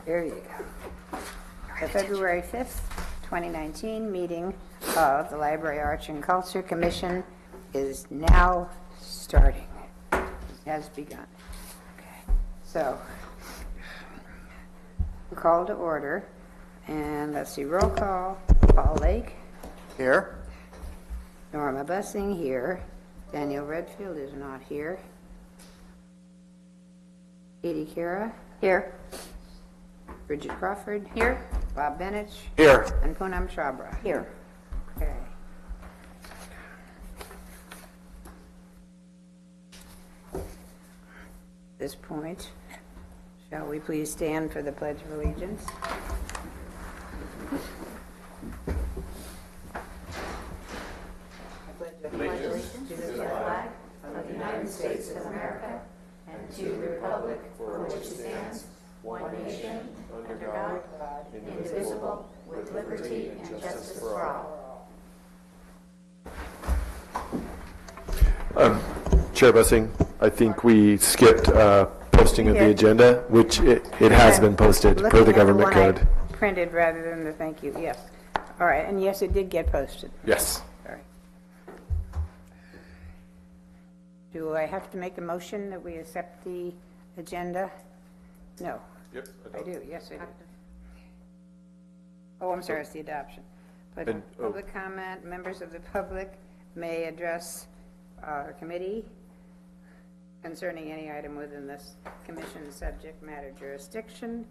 There you go. The February 5th, 2019 meeting of the Library Arts and Culture Commission is now starting. It has begun. Okay. So, call to order. And let's see, roll call. Paul Lake. Here. Norma Bussing here. Daniel Redfield is not here. Edie Kira. Here. Bridget Crawford. Here. Bob Bennett. Here. And Poonam Chabra. Here. Okay. At this point, shall we please stand for the Pledge of Allegiance? Allegiance to the flag of the United States of America and to the republic for which it stands, one nation, under God, indivisible, with liberty and justice for all. Chair Bussing, I think we skipped posting of the agenda, which it has been posted per the government code. Printed rather than the thank you, yes. All right, and yes, it did get posted. Yes. All right. Do I have to make a motion that we accept the agenda? No. Yep. I do, yes, I do. Oh, I'm sorry, it's the adoption. But And- public comment, members of the public may address our committee concerning any item within this commission's subject matter jurisdiction.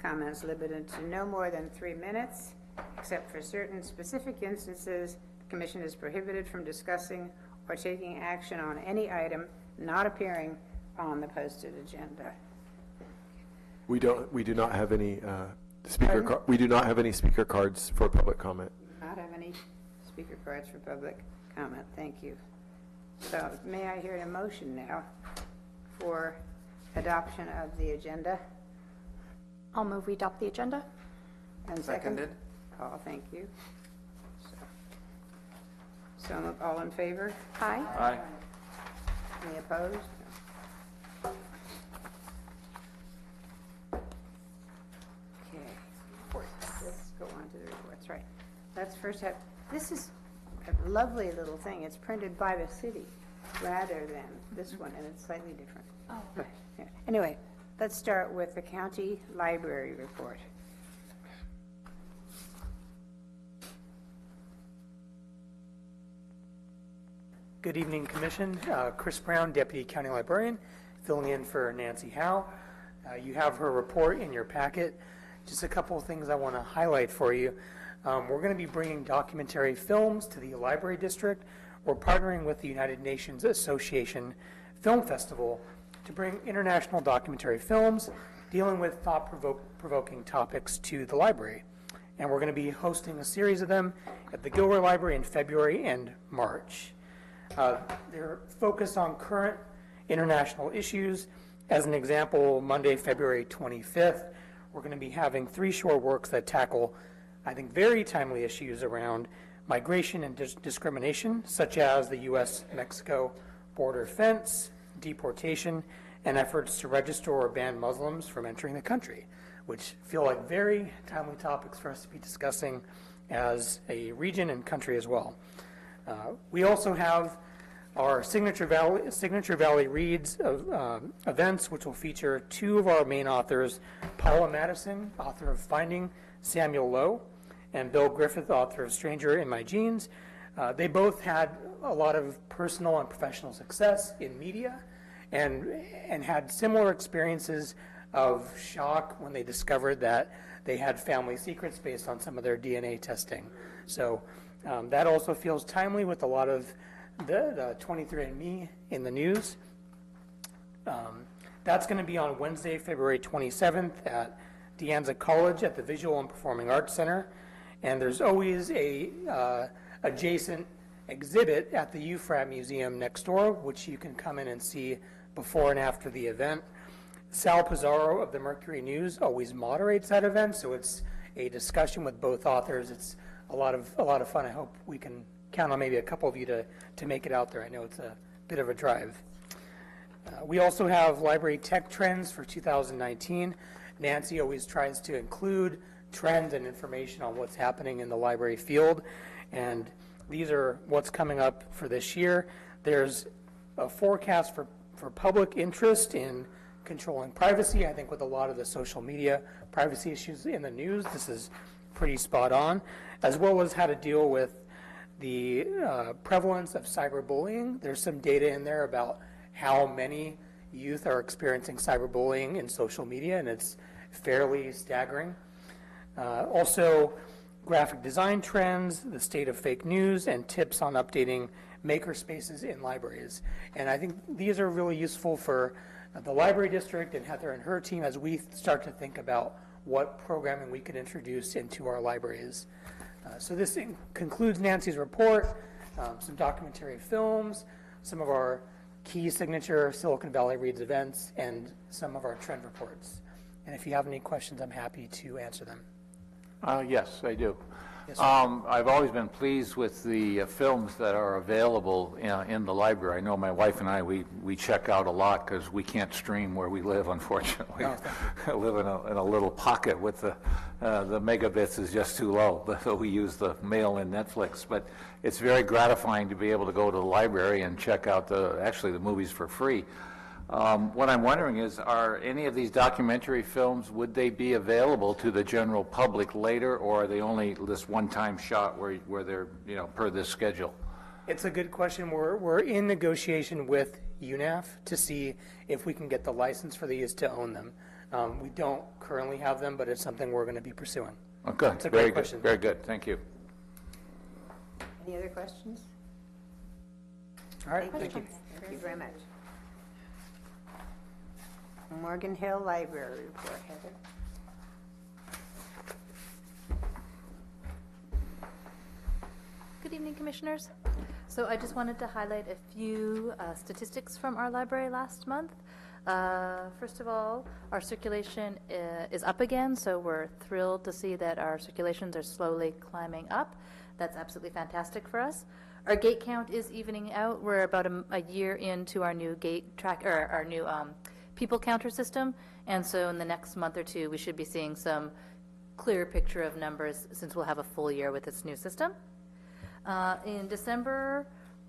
Comments limited to no more than 3 minutes, except for certain specific instances, the commission is prohibited from discussing or taking action on any item not appearing on the posted agenda. We do not have any we do not have any speaker cards for public comment. Not have any speaker cards for public comment. Thank you. So may I hear a motion now for adoption of the agenda? I'll move we adopt the agenda. And Seconded. Paul, thank you. So all in favor? Aye. Aye. Any opposed? Okay. Let's go on to the reports. Right. Let's first have, this is a lovely little thing. It's printed by the city rather than this one, and it's slightly different. Oh. But, yeah. Anyway, let's start with the county library report. Good evening, Commission. Chris Brown, Deputy County Librarian, filling in for Nancy Howe. You have her report in your packet. Just a couple of things I want to highlight for you. We're going to be bringing documentary films to the Library District. We're partnering with the United Nations Association Film Festival to bring international documentary films dealing with thought-provoking topics to the library. And we're going to be hosting a series of them at the Gilroy Library in February and March. They're focused on current international issues. As an example, Monday, February 25th, we're going to be having 3 short works that tackle, I think, very timely issues around migration and discrimination, such as the U.S.-Mexico border fence, deportation, and efforts to register or ban Muslims from entering the country, which feel like very timely topics for us to be discussing as a region and country as well. We also have our Signature Valley Reads events, which will feature 2 of our main authors, Paula Madison, author of Finding Samuel Lowe, and Bill Griffith, author of Stranger in My Jeans. They both had a lot of personal and professional success in media and had similar experiences of shock when they discovered that they had family secrets based on some of their DNA testing. So that also feels timely with a lot of the 23andMe in the news. That's going to be on Wednesday, February 27th at De Anza College at the Visual and Performing Arts Center. And there's always a adjacent exhibit at the UFRAT Museum next door, which you can come in and see before and after the event. Sal Pizarro of the Mercury News always moderates that event, so it's a discussion with both authors. It's a lot of fun. I hope we can count on maybe a couple of you to make it out there. I know it's a bit of a drive. We also have Library Tech Trends for 2019. Nancy always tries to include trends and information on what's happening in the library field, and these are what's coming up for this year. There's a forecast for public interest in controlling privacy. I think with a lot of the social media privacy issues in the news, this is pretty spot on, as well as how to deal with the prevalence of cyberbullying. There's some data in there about how many youth are experiencing cyberbullying in social media, and it's fairly staggering. Also, graphic design trends, the state of fake news, and tips on updating maker spaces in libraries. And I think these are really useful for the library district and Heather and her team as we start to think about what programming we could introduce into our libraries. So this concludes Nancy's report, some documentary films, some of our key signature Silicon Valley Reads events, and some of our trend reports. And if you have any questions, I'm happy to answer them. Yes, I do. Yes, sir. I've always been pleased with the films that are available in the library. I know my wife and I, we check out a lot because we can't stream where we live, unfortunately. I live in a little pocket with the megabits is just too low, so we use the mail-in Netflix. But it's very gratifying to be able to go to the library and check out actually the movies for free. What I'm wondering is, are any of these documentary films, would they be available to the general public later, or are they only this one-time shot where they're, per this schedule? It's a good question. We're in negotiation with UNAF to see if we can get the license for these to own them. We don't currently have them, but it's something we're going to be pursuing. Okay, It's a very great good, question. very good, thank you. Any other questions? All right, thank you. Thank you very much. Morgan Hill Library report, Heather. Good evening, Commissioners. So I just wanted to highlight a few statistics from our library last month. First of all, our circulation is up again, so we're thrilled to see that our circulations are slowly climbing up. That's absolutely fantastic for us. Our gate count is evening out. We're about a year into our new gate track, or our new people counter system, and so in the next month or two, we should be seeing some clearer picture of numbers since we'll have a full year with this new system. In December,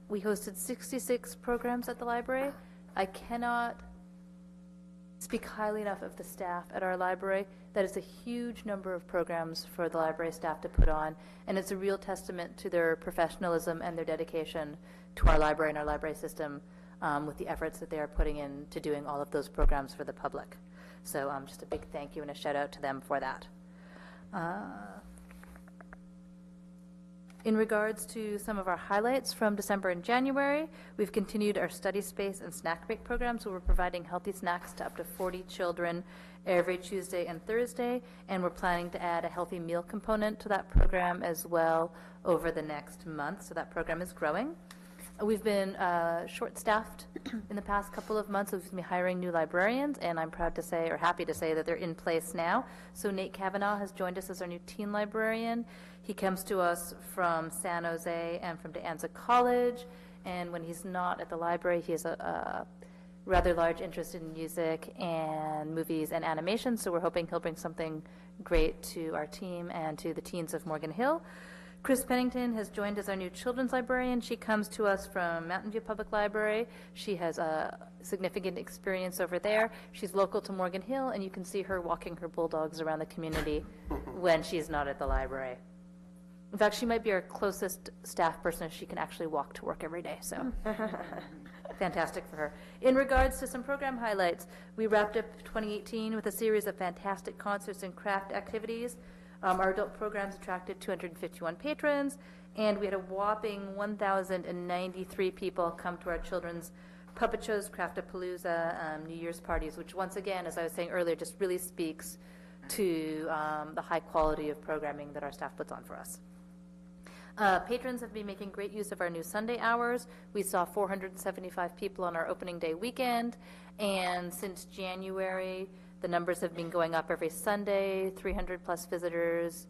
we hosted 66 programs at the library. I cannot speak highly enough of the staff at our library. That is a huge number of programs for the library staff to put on, and it's a real testament to their professionalism and their dedication to our library and our library system with the efforts that they are putting in to doing all of those programs for the public. So just a big thank you and a shout out to them for that. In regards to some of our highlights from December and January, we've continued our study space and snack break programs, so we're providing healthy snacks to up to 40 children every Tuesday and Thursday, and we're planning to add a healthy meal component to that program as well over the next month, so that program is growing. We've been short-staffed in the past couple of months. We've been hiring new librarians, and I'm proud to say, or happy to say, that they're in place now. So Nate Kavanaugh has joined us as our new teen librarian. He comes to us from San Jose and from De Anza College, and when he's not at the library, he has a rather large interest in music and movies and animation, so we're hoping he'll bring something great to our team and to the teens of Morgan Hill. Chris Pennington has joined as our new children's librarian. She comes to us from Mountain View Public Library. She has a significant experience over there. She's local to Morgan Hill, and you can see her walking her bulldogs around the community when she's not at the library. In fact, she might be our closest staff person if she can actually walk to work every day, so fantastic for her. In regards to some program highlights, we wrapped up 2018 with a series of fantastic concerts and craft activities. Our adult programs attracted 251 patrons, and we had a whopping 1,093 people come to our children's puppet shows, Craftapalooza, New Year's parties, which once again, as I was saying earlier, just really speaks to the high quality of programming that our staff puts on for us. Patrons have been making great use of our new Sunday hours. We saw 475 people on our opening day weekend, and since January, the numbers have been going up every Sunday, 300 plus visitors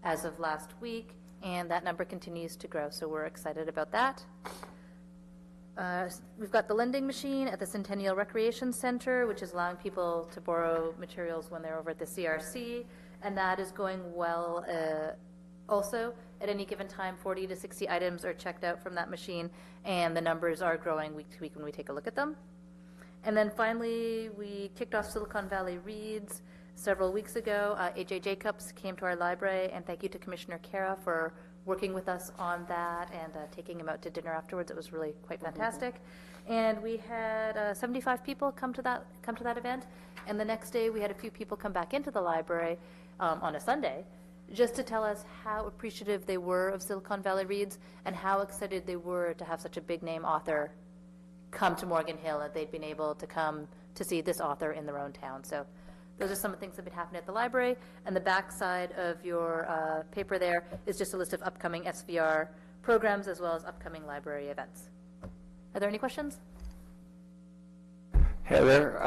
as of last week, and that number continues to grow, so we're excited about that. We've got the lending machine at the Centennial Recreation Center, which is allowing people to borrow materials when they're over at the CRC, and that is going well. Also, at any given time, 40 to 60 items are checked out from that machine, and the numbers are growing week to week when we take a look at them. And then finally, we kicked off Silicon Valley Reads several weeks ago. AJ Jacobs came to our library, and thank you to Commissioner Kara for working with us on that and taking him out to dinner afterwards. It was really quite fantastic. And we had 75 people come to that event. And the next day, we had a few people come back into the library on a Sunday just to tell us how appreciative they were of Silicon Valley Reads and how excited they were to have such a big name author come to Morgan Hill, and they'd been able to come to see this author in their own town. So those are some of the things that have been happening at the library. And the back side of your paper there is just a list of upcoming SVR programs as well as upcoming library events. Are there any questions? Heather,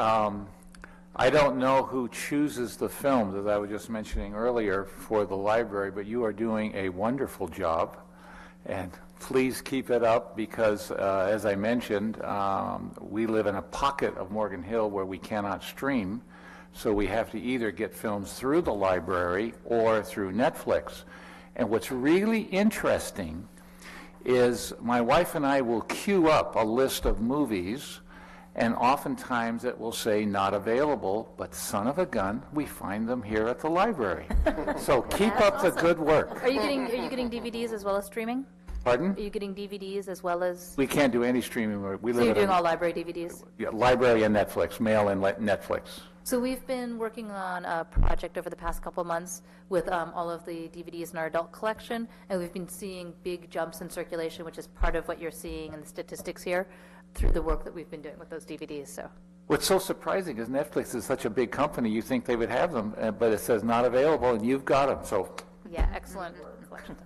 I don't know who chooses the films, as I was just mentioning earlier, for the library, but you are doing a wonderful job. And please keep it up because, as I mentioned, we live in a pocket of Morgan Hill where we cannot stream. So we have to either get films through the library or through Netflix. And what's really interesting is my wife and I will queue up a list of movies, and oftentimes it will say not available, but son of a gun, we find them here at the library. So keep up the good work. Are you getting DVDs as well as streaming? Pardon? Are you getting DVDs as well as? We can't do any streaming. We So live you're in doing all library DVDs? yeah, library and Netflix, mail and Netflix. So we've been working on a project over the past couple months with all of the DVDs in our adult collection, and we've been seeing big jumps in circulation, which is part of what you're seeing in the statistics here through the work that we've been doing with those DVDs. So What's so surprising is Netflix is such a big company, you think they would have them, but it says not available, and you've got them, so. yeah, excellent collection.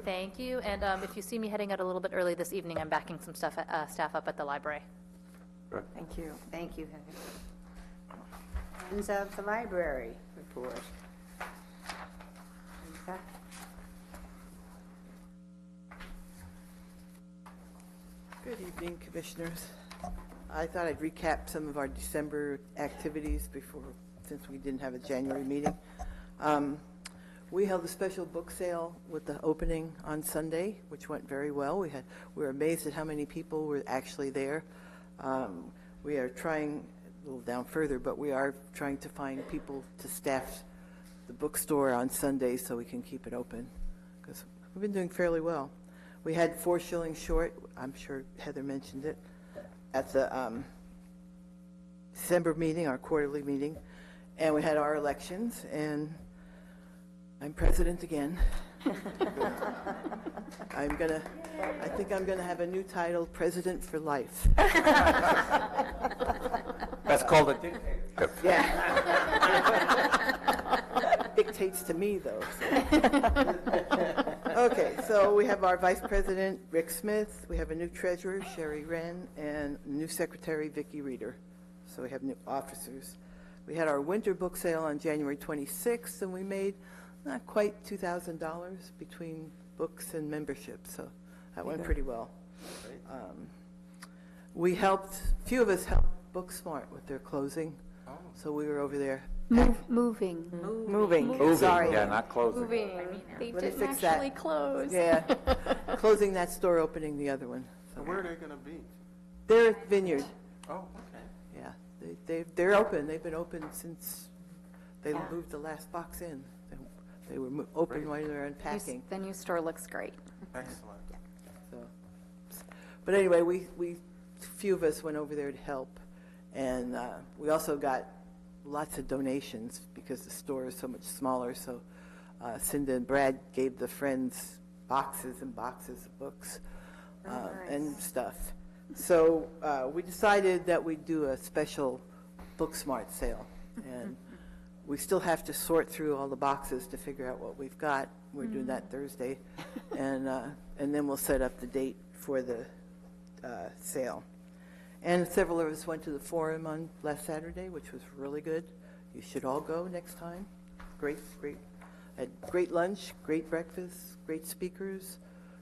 Thank you. And if you see me heading out a little bit early this evening, I'm backing some staff up at the library. Thank you. Thank you, Heather. Friends of the library report. Lisa? Good evening, Commissioners. I thought I'd recap some of our December activities before, since we didn't have a January meeting. We held a special book sale with the opening on Sunday, which went very well. We were amazed at how many people were actually there. We are trying, a little down further, but we are trying to find people to staff the bookstore on Sundays so we can keep it open, because we've been doing fairly well. We had 4 shillings short, I'm sure Heather mentioned it, at the December meeting, our quarterly meeting, and we had our elections, and I'm president again. I think I'm gonna have a new title, President for Life. That's called a dictatorship. Yeah. Dictates to me, though. So. Okay, so we have our Vice President, Rick Smith. We have a new treasurer, Sherry Wren, and a new secretary, Vicki Reeder. So we have new officers. We had our winter book sale on January 26th, and we made not quite $2,000 between books and membership, so that went pretty well. We helped, a few of us helped Booksmart with their closing, so we were over there. Moving. Moving, Sorry. yeah, not closing. Moving. They Let me didn't fix that. actually close. Yeah, closing that store, opening the other one. So Where are they going to be? they're at Vineyard. Oh, okay. Yeah, they're open. They've been open since they moved the last box in. They were open while they were unpacking. The new store looks great. Excellent. So, but anyway, we few of us went over there to help, and we also got lots of donations because the store is so much smaller. So Cinda and Brad gave the friends boxes and boxes of books and stuff. So we decided that we'd do a special Booksmart sale, and we still have to sort through all the boxes to figure out what we've got. We're doing that Thursday, and then we'll set up the date for the sale. And several of us went to the forum on last Saturday, which was really good. You should all go next time. Great. Had great lunch, great breakfast, great speakers,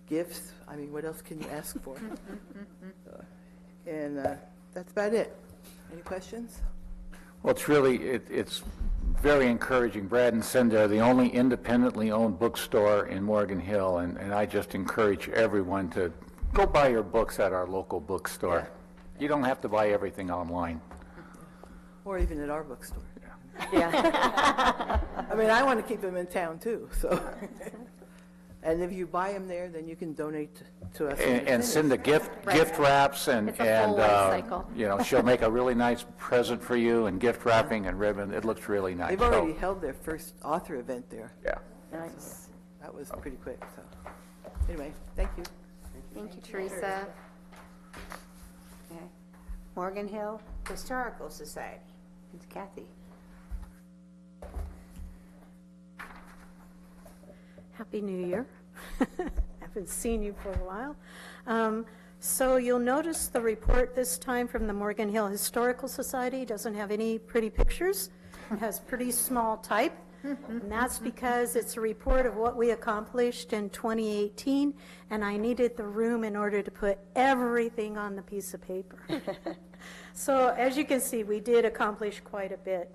gifts. I mean, what else can you ask for? And that's about it. Any questions? Well, it's very encouraging. Brad and Cinda are the only independently owned bookstore in Morgan Hill, and I just encourage everyone to go buy your books at our local bookstore. Yeah. You don't have to buy everything online. Or even at our bookstore. Yeah. I mean, I want to keep them in town too, so. And if you buy them there, then you can donate to us. when you're And Cinda finished. gift wraps and, It's a full life cycle. you know, she'll make a really nice present for you and gift wrapping and ribbon. It looks really nice. They've So, already held their first author event there. yeah. Nice. That was pretty quick, so. Anyway, thank you. Thank you, Teresa. Okay. Morgan Hill Historical Society. It's Kathy. Happy New Year. Haven't seen you for a while. So you'll notice the report this time from the Morgan Hill Historical Society doesn't have any pretty pictures. It has pretty small type. And that's because it's a report of what we accomplished in 2018, and I needed the room in order to put everything on the piece of paper. So as you can see, we did accomplish quite a bit.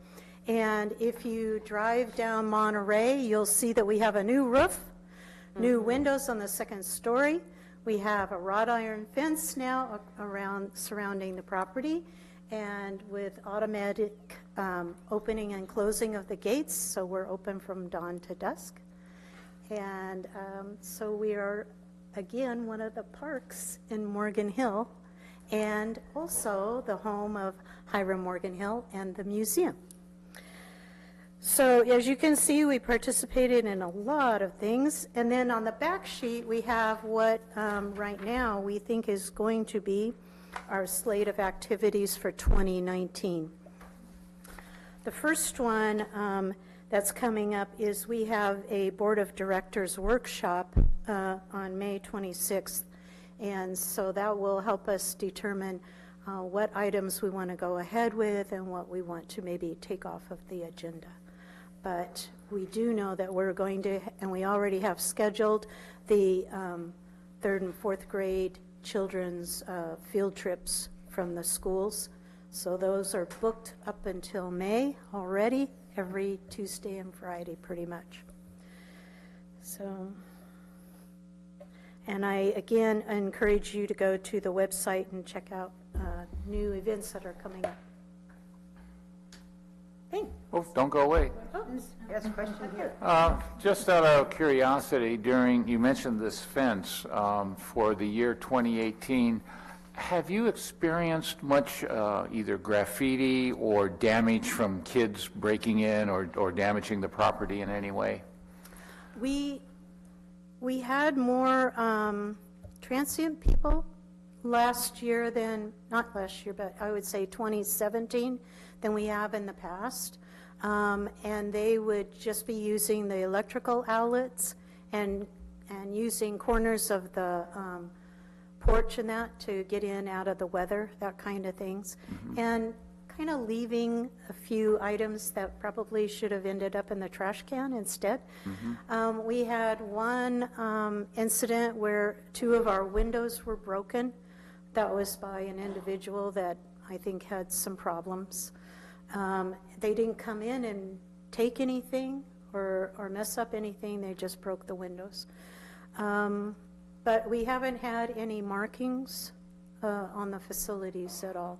And if you drive down Monterey, you'll see that we have a new roof, new windows on the second story. We have a wrought iron fence now surrounding the property, and with automatic opening and closing of the gates, so we're open from dawn to dusk. And so we are, again, one of the parks in Morgan Hill, and also the home of Hiram Morgan Hill and the museum. So as you can see, we participated in a lot of things. And then on the back sheet, we have what right now we think is going to be our slate of activities for 2019. The first one that's coming up is we have a Board of Directors workshop on May 26th. And so that will help us determine what items we want to go ahead with and what we want to maybe take off of the agenda. But we do know that we're going to, and we already have scheduled the 3rd and 4th grade children's field trips from the schools. So those are booked up until May already, every Tuesday and Friday pretty much. So, and I again encourage you to go to the website and check out new events that are coming up. Hey. Oh, don't go away. Yes, question here. Just out of curiosity, you mentioned this fence for the year 2018. Have you experienced much either graffiti or damage from kids breaking in or damaging the property in any way? We had more transient people last year than, not last year, but I would say 2017 than we have in the past. And they would just be using the electrical outlets and using corners of the porch and that to get in out of the weather, that kind of things. And kind of leaving a few items that probably should have ended up in the trash can instead. We had one incident where 2 of our windows were broken. That was by an individual that I think had some problems. They didn't come in and take anything or mess up anything. They just broke the windows. But we haven't had any markings on the facilities at all.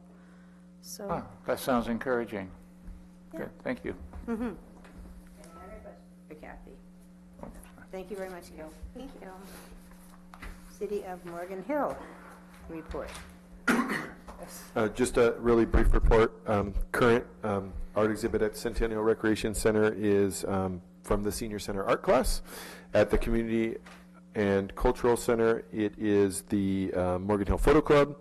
So, Oh, that sounds encouraging. Good, thank you. Any other questions for Kathy? Thank you very much, Gil. thank you. City of Morgan Hill report. Just a really brief report. Current art exhibit at Centennial Recreation Center is from the Senior Center art class. At the Community and Cultural Center, it is the Morgan Hill Photo Club.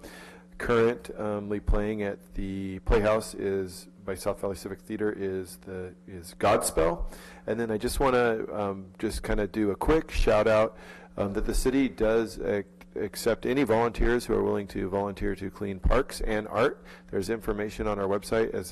Currently playing at the Playhouse is by South Valley Civic Theater is Godspell. And then I just want to just kind of do a quick shout out that the city does accept any volunteers who are willing to volunteer to clean parks and art. There's information on our website. As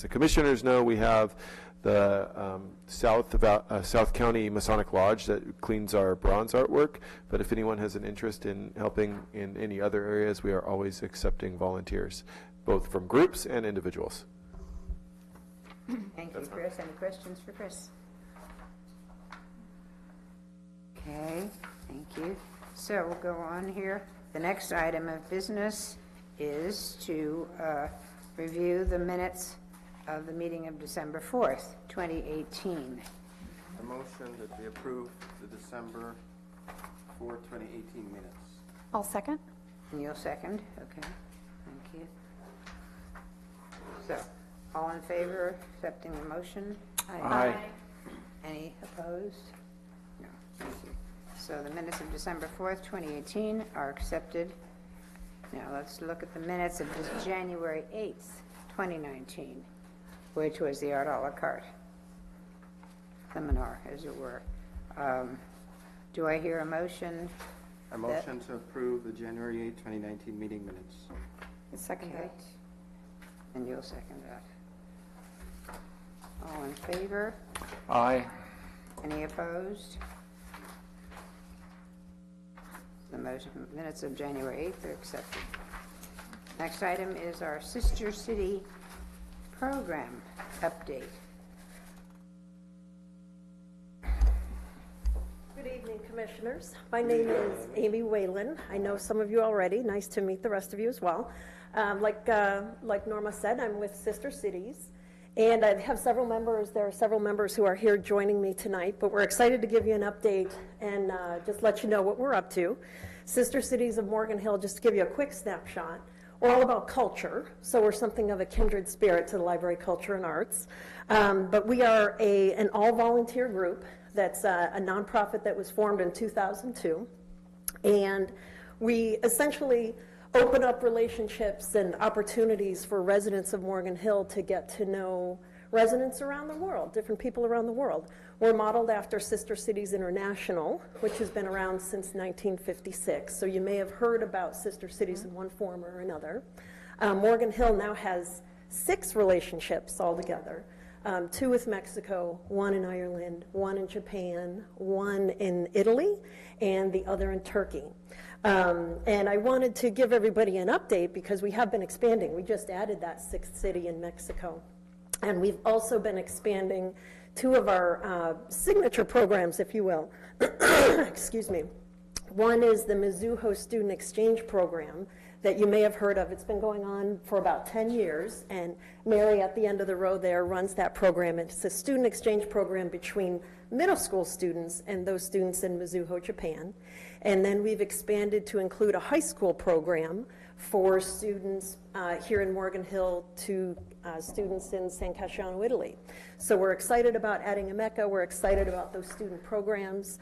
the commissioners know, we have the South County Masonic Lodge that cleans our bronze artwork. But if anyone has an interest in helping in any other areas, we are always accepting volunteers, both from groups and individuals. Thank you, Chris. Any questions for Chris? Okay, thank you. So we'll go on here. The next item of business is to review the minutes of the meeting of December 4th, 2018. A motion that we approve the December 4, 2018 minutes. I'll second. And you'll second? Okay, thank you. So, all in favor of accepting the motion? Aye. Any opposed? No, thank you. So the minutes of December 4th, 2018 are accepted. Now let's look at the minutes of this January 8th, 2019, which was the Art a la carte seminar, as it were. Do I hear a motion? A motion to approve the January 8, 2019 meeting minutes. Second that. And you'll second that. All in favor? Aye. Any opposed? The motion, minutes of January 8th are accepted. Next item is our Sister City program update. Good evening, Commissioners. My name is Amy Whalen. I know some of you already. Nice to meet the rest of you as well. Like Norma said, I'm with Sister Cities, and I have several members. There are several members who are here joining me tonight, but we're excited to give you an update and just let you know what we're up to. Sister Cities of Morgan Hill, just to give you a quick snapshot, we're all about culture, so we're something of a kindred spirit to the Library Culture and Arts. But we are an all-volunteer group that's a nonprofit that was formed in 2002, and we essentially open up relationships and opportunities for residents of Morgan Hill to get to know residents around the world, different people around the world. We're modeled after Sister Cities International, which has been around since 1956, so you may have heard about Sister Cities in one form or another. Morgan Hill now has 6 relationships altogether. 2 with Mexico, 1 in Ireland, 1 in Japan, 1 in Italy, and the other in Turkey. And I wanted to give everybody an update because we have been expanding. We just added that 6th city in Mexico. And we've also been expanding 2 of our signature programs, if you will. Excuse me. One is the Mizuho Student Exchange Program that you may have heard of. It's been going on for about 10 years, and Mary at the end of the row there runs that program. It's a student exchange program between middle school students and those students in Mizuho, Japan. And then we've expanded to include a high school program for students here in Morgan Hill to students in San Casciano, Italy. So we're excited about adding Emeka. We're excited about those student programs.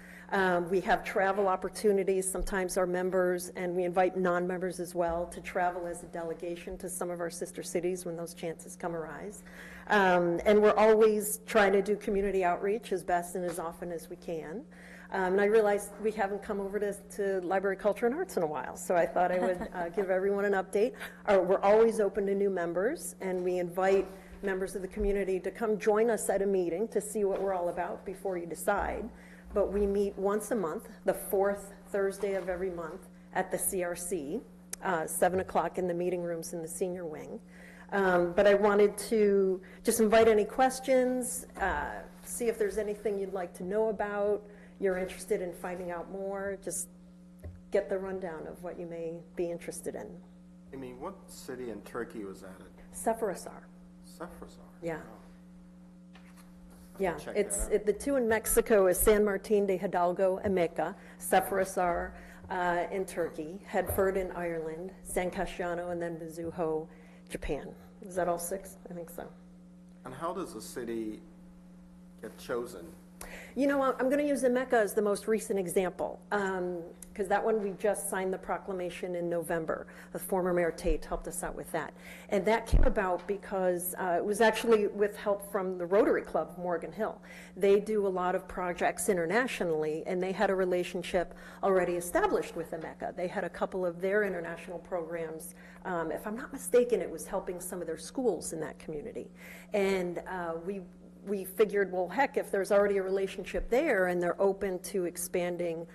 We have travel opportunities, sometimes our members, and we invite non-members as well to travel as a delegation to some of our sister cities when those chances come arise. And we're always trying to do community outreach as best and as often as we can. And I realized we haven't come over to Library Culture and Arts in a while, so I thought I would give everyone an update. We're always open to new members, and we invite members of the community to come join us at a meeting to see what we're all about before you decide. But we meet once a month, the 4th Thursday of every month at the CRC, 7 o'clock in the meeting rooms in the senior wing. But I wanted to just invite any questions, see if there's anything you'd like to know about, you're interested in finding out more, just get the rundown of what you may be interested in. I mean, what city in Turkey was added? Sephirasar. Sephirasar. Yeah. Oh. Yeah, Check it's that out. the 2 in Mexico is San Martin de Hidalgo, Emeka, Sephirasar in Turkey, Hedford in Ireland, San Casciano, and then Mizuho, Japan. Is that all 6? I think so. And how does a city get chosen? You know, I'm going to use Emeka as the most recent example, because that one we just signed the proclamation in November. The former Mayor Tate helped us out with that. And that came about because it was actually with help from the Rotary Club of Morgan Hill. They do a lot of projects internationally, and they had a relationship already established with Emeka. They had a couple of their international programs. If I'm not mistaken, it was helping some of their schools in that community. And we figured, well, heck, if there's already a relationship there and they're open to expanding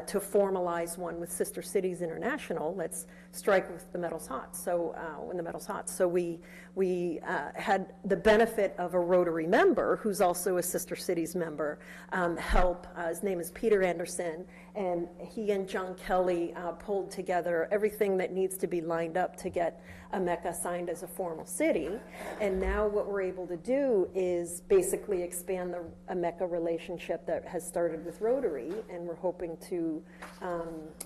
to formalize one with Sister Cities International, let's strike with the metal's hot. So when the metal's hot, so we had the benefit of a Rotary member who's also a Sister Cities member help. His name is Peter Anderson, and he and John Kelly pulled together everything that needs to be lined up to get Emeka signed as a formal city. And now what we're able to do is basically expand the Emeka relationship that has started with Rotary, and we're hoping to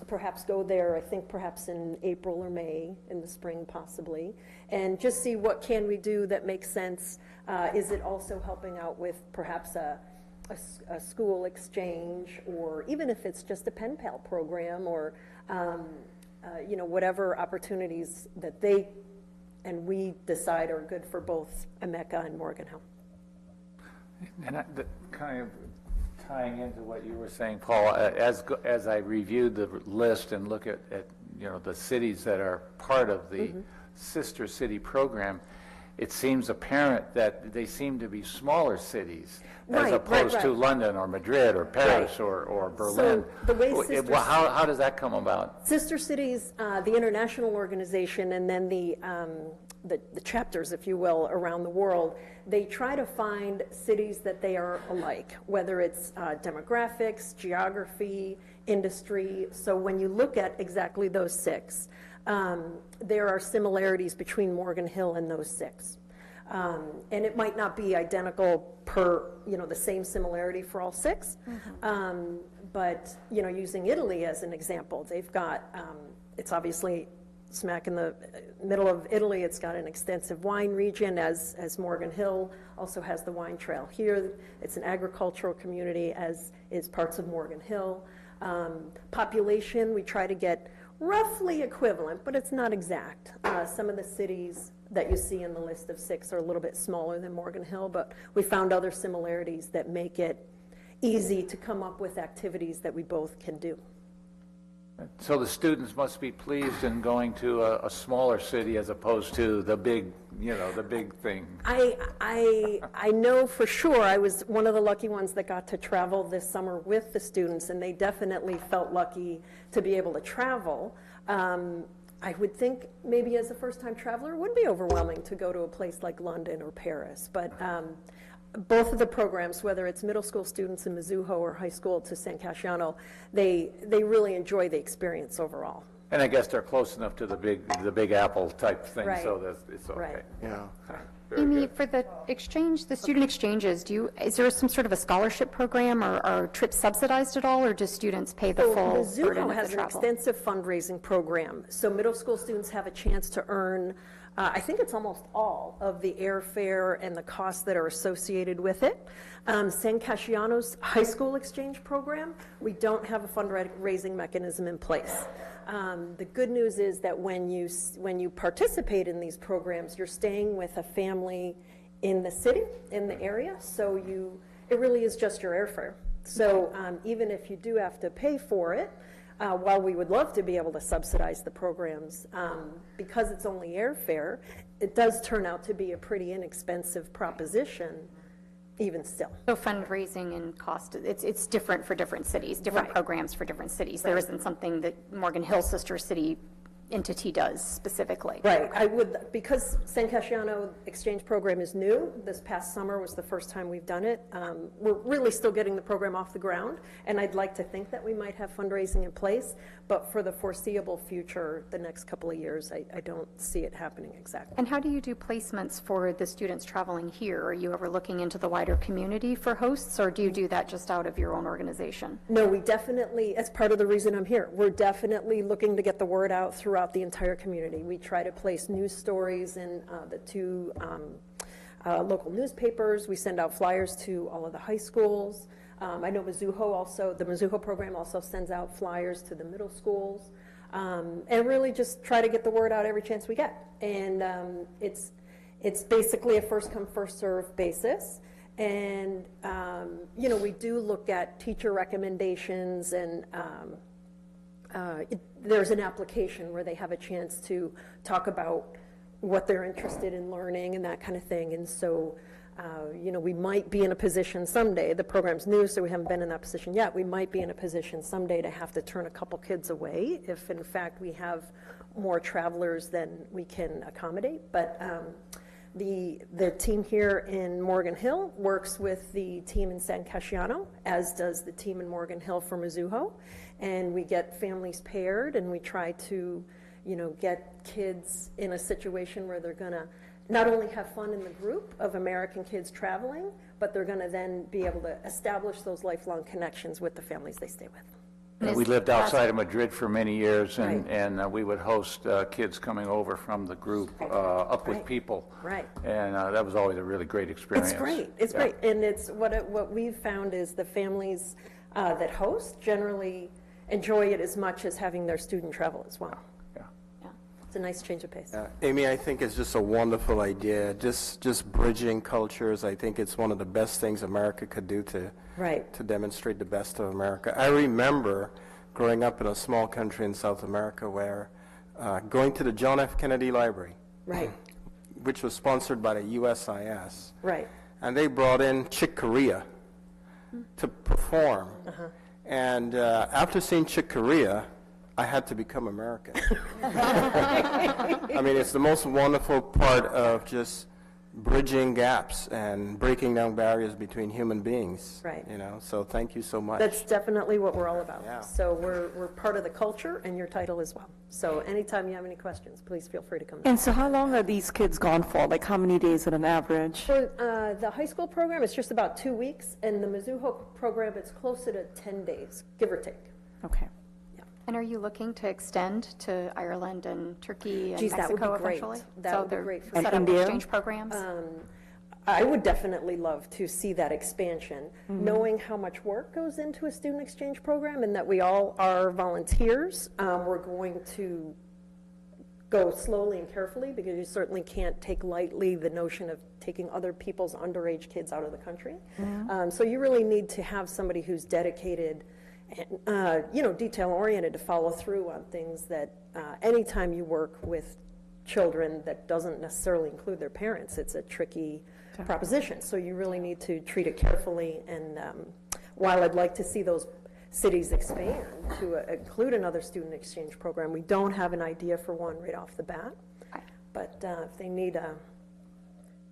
perhaps go there, I think perhaps in April or May, in the spring possibly, and just see what can we do that makes sense. Is it also helping out with perhaps a school exchange, or even if it's just a pen pal program, or whatever opportunities that they and we decide are good for both Emeka and Morgan Hill. And kind of tying into what you were saying, Paul, as I reviewed the list and look at the cities that are part of the Sister City program, it seems apparent that they seem to be smaller cities as opposed to London or Madrid or Paris or Berlin. So the way how does that come about? Sister Cities, the international organization, and then the chapters, if you will, around the world, they try to find cities that they are alike, whether it's demographics, geography, industry. So when you look at exactly those 6, there are similarities between Morgan Hill and those 6. And it might not be identical per, the same similarity for all 6. But, using Italy as an example, they've got, it's obviously smack in the middle of Italy. It's got an extensive wine region, as Morgan Hill also has the wine trail. Here, it's an agricultural community, as is parts of Morgan Hill. Population, we try to get roughly equivalent, but it's not exact. Some of the cities that you see in the list of 6 are a little bit smaller than Morgan Hill, but we found other similarities that make it easy to come up with activities that we both can do. So the students must be pleased in going to a smaller city as opposed to the big, the big thing. I know for sure I was one of the lucky ones that got to travel this summer with the students, and they definitely felt lucky to be able to travel. I would think maybe as a first-time traveler it would be overwhelming to go to a place like London or Paris, but both of the programs, whether it's middle school students in Mizuho or high school to San Casciano, they really enjoy the experience overall. And I guess they're close enough to the Big Apple type thing, so that it's okay. Right. Yeah. Very Amy, good. for the exchange, the student exchanges, is there some sort of a scholarship program, or are trips subsidized at all, or do students pay the full burden Mizuho of the has an travel? extensive fundraising program, so middle school students have a chance to earn, I think it's almost all of the airfare and the costs that are associated with it. San Casciano's high school exchange program, we don't have a fundraising mechanism in place. The good news is that when you participate in these programs, you're staying with a family in the city, in the area, so it really is just your airfare. So even if you do have to pay for it, while we would love to be able to subsidize the programs, because it's only airfare, it does turn out to be a pretty inexpensive proposition, even still. So fundraising and cost, it's different for different cities, different programs for different cities. There isn't something that Morgan Hill Sister City entity does specifically. Right, because San Casciano exchange program is new, this past summer was the first time we've done it. We're really still getting the program off the ground, and I'd like to think that we might have fundraising in place, but for the foreseeable future, the next couple of years, I don't see it happening exactly. And how do you do placements for the students traveling here? Are you ever looking into the wider community for hosts, or do you do that just out of your own organization? No, we definitely, as part of the reason I'm here, we're definitely looking to get the word out throughout the entire community. We try to place news stories in the 2 local newspapers. We send out flyers to all of the high schools. I know Mizuho also, the Mizuho program also sends out flyers to the middle schools, and really just try to get the word out every chance we get. And it's basically a first come, first serve basis. And, we do look at teacher recommendations, and there's an application where they have a chance to talk about what they're interested in learning and that kind of thing. And so We might be in a position someday, the program's new, so we haven't been in that position yet, we might be in a position someday to have to turn a couple kids away if in fact we have more travelers than we can accommodate. But the team here in Morgan Hill works with the team in San Casciano, as does the team in Morgan Hill for Mizuho, and we get families paired, and we try to, get kids in a situation where they're gonna not only have fun in the group of American kids traveling, but they're gonna then be able to establish those lifelong connections with the families they stay with. We lived outside of Madrid for many years, Right. and we would host kids coming over from the group up with Right. people. Right. And that was always a really great experience. It's great, it's Yeah. great. And it's, what we've found is the families that host generally enjoy it as much as having their student travel as well. Yeah. It's a nice change of pace. Amy, I think it's just a wonderful idea, just bridging cultures. I think it's one of the best things America could do to Right. demonstrate the best of America. I remember growing up in a small country in South America where going to the John F. Kennedy Library, Right, which was sponsored by the USIS, right. and they brought in Chick Corea to perform. And after seeing Chick Corea, I had to become American. I mean, it's the most wonderful part of just bridging gaps and breaking down barriers between human beings. Right. So thank you so much. That's definitely what we're all about. Yeah. So we're part of the culture and your title as well. So anytime you have any questions, please feel free to come. And so how long are these kids gone for? Like how many days on an average? For the high school program, it's just about 2 weeks, and the Mizuho program, it's closer to 10 days, give or take. Okay. And are you looking to extend to Ireland and Turkey and Geez, that would be Mexico great. eventually? That would be great for So they're set up India? exchange programs? I would definitely love to see that expansion, knowing how much work goes into a student exchange program and that we all are volunteers. We're going to go slowly and carefully because you certainly can't take lightly the notion of taking other people's underage kids out of the country. So you really need to have somebody who's dedicated and, detail-oriented to follow through on things that anytime you work with children that doesn't necessarily include their parents, it's a tricky proposition. So you really need to treat it carefully. And while I'd like to see those cities expand to include another student exchange program, we don't have an idea for one right off the bat. But if they need a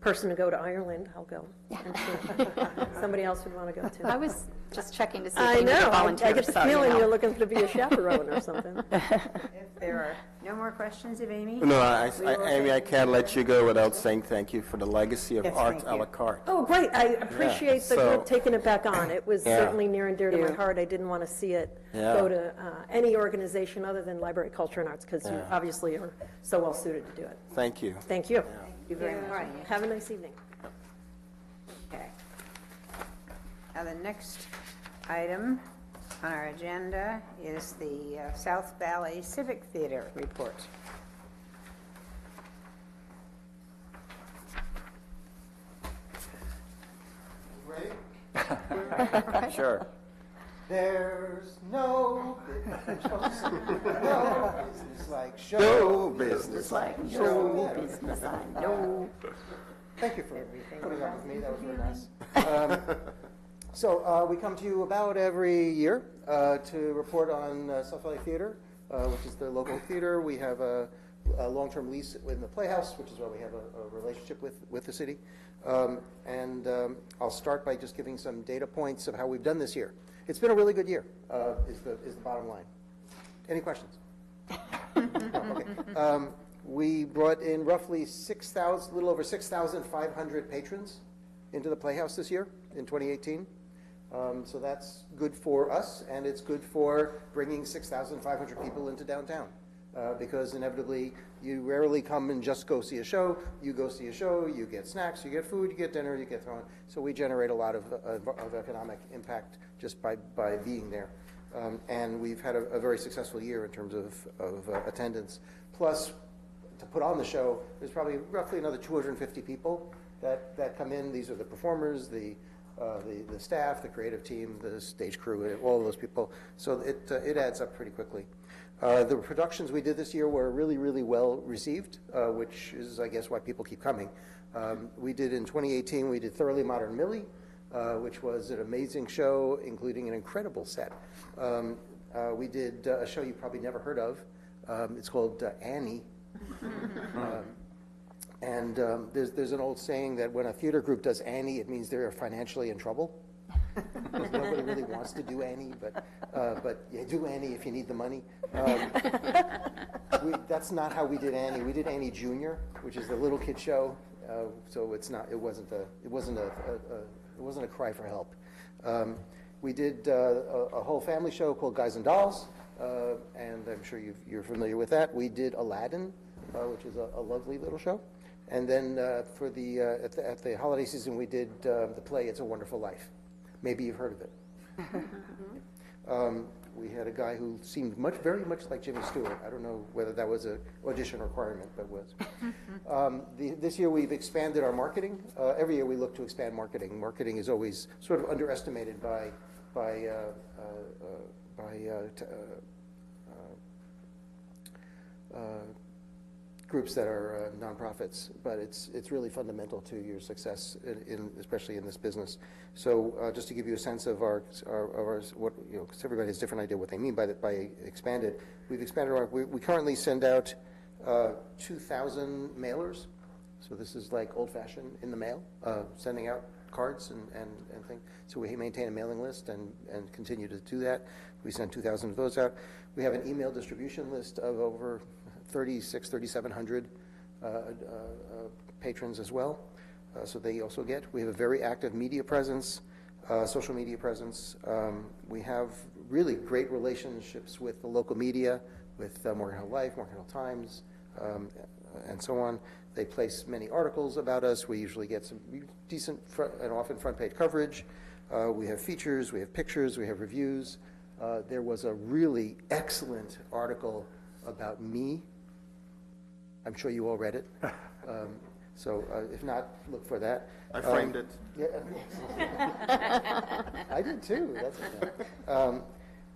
person to go to Ireland, I'll go. And see if somebody else would want to go too. I was just checking to see I if they needed know. volunteers. I get the so, feeling you're looking to be a chaperone or something. If there are no more questions of Amy? No, we will Amy, I can't let you go without saying thank you for the legacy of Yes, art thank a you. la carte. Oh, great. I appreciate the so- group taking it back on. It was Yeah. certainly near and dear to my heart. I didn't want to see it Yeah. go to any organization other than Library Culture and Arts because you Yeah. obviously are so well suited to do it. Thank you. Thank you. Thank you very much. Have a nice evening. Okay. Now, the next item on our agenda is the South Valley Civic Theater report. Ready? Sure. There's no business like show business. Show business, I know. Thank you for putting up with me, that was really nice. So we come to you about every year to report on South Valley Theater, which is the local theater. We have a long-term lease in the Playhouse, which is why we have a relationship with the city. I'll start by just giving some data points of how we've done this year. It's been a really good year, is the bottom line. Any questions? No, okay. We brought in roughly 6,000, a little over 6,500 patrons into the Playhouse this year in 2018. So that's good for us, and it's good for bringing 6,500 people into downtown. Because inevitably, you rarely come and just go see a show. You go see a show, you get snacks, you get food, you get dinner, you get thrown. So we generate a lot of economic impact just by being there. And we've had a very successful year in terms of attendance. Plus, to put on the show, there's probably roughly another 250 people that come in. These are the performers, the staff, the creative team, the stage crew, all of those people. So it adds up pretty quickly. The productions we did this year were really, really well received, which is, I guess, why people keep coming. We did in 2018, we did Thoroughly Modern Millie, which was an amazing show, including an incredible set. We did a show you probably never heard of. It's called Annie. And there's an old saying that when a theater group does Annie, it means they're financially in trouble. Because nobody really wants to do Annie, but you do Annie if you need the money. That's not how we did Annie. We did Annie Jr., which is the little kid show. So it wasn't a cry for help. We did a whole family show called Guys and Dolls, and I'm sure you're familiar with that. We did Aladdin, which is a lovely little show. And then for at the holiday season, we did the play It's a Wonderful Life. Maybe you've heard of it. We had a guy who seemed very much like Jimmy Stewart. I don't know whether that was an audition requirement, but was. This year we've expanded our marketing. Every year we look to expand marketing. Marketing is always sort of underestimated by groups that are nonprofits, but it's really fundamental to your success, especially in this business. So just to give you a sense of our what, because everybody has a different idea what they mean by expanded. We've expanded we currently send out 2,000 mailers. So this is like old-fashioned in the mail, sending out cards and things. So we maintain a mailing list and continue to do that. We send 2,000 of those out. We have an email distribution list of over 3,700 patrons as well. So they also get. We have a very active media presence, social media presence. We have really great relationships with the local media, with Morgan Hill Life, Morgan Hill Times, and so on. They place many articles about us. We usually get some decent and often front page coverage. We have features, we have pictures, we have reviews. There was a really excellent article about me. I'm sure you all read it. So if not, look for that. I framed it. Yeah. I did too. That's okay.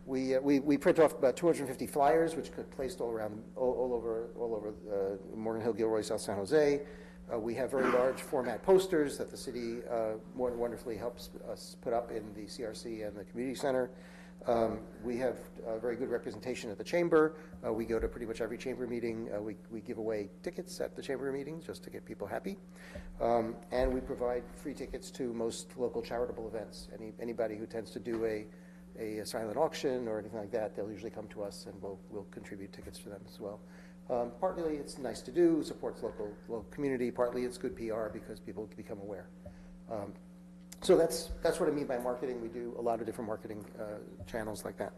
We print off about 250 flyers, which get placed all over Morgan Hill, Gilroy, South San Jose. We have very large format posters that the city wonderfully helps us put up in the CRC and the community center. We have very good representation at the chamber. We go to pretty much every chamber meeting. We give away tickets at the chamber meetings just to get people happy. And we provide free tickets to most local charitable events. Anybody who tends to do a silent auction or anything like that, they'll usually come to us and we'll contribute tickets to them as well. Partly it's nice to do, supports local community. Partly it's good PR because people become aware. So that's what I mean by marketing. We do a lot of different marketing channels like that.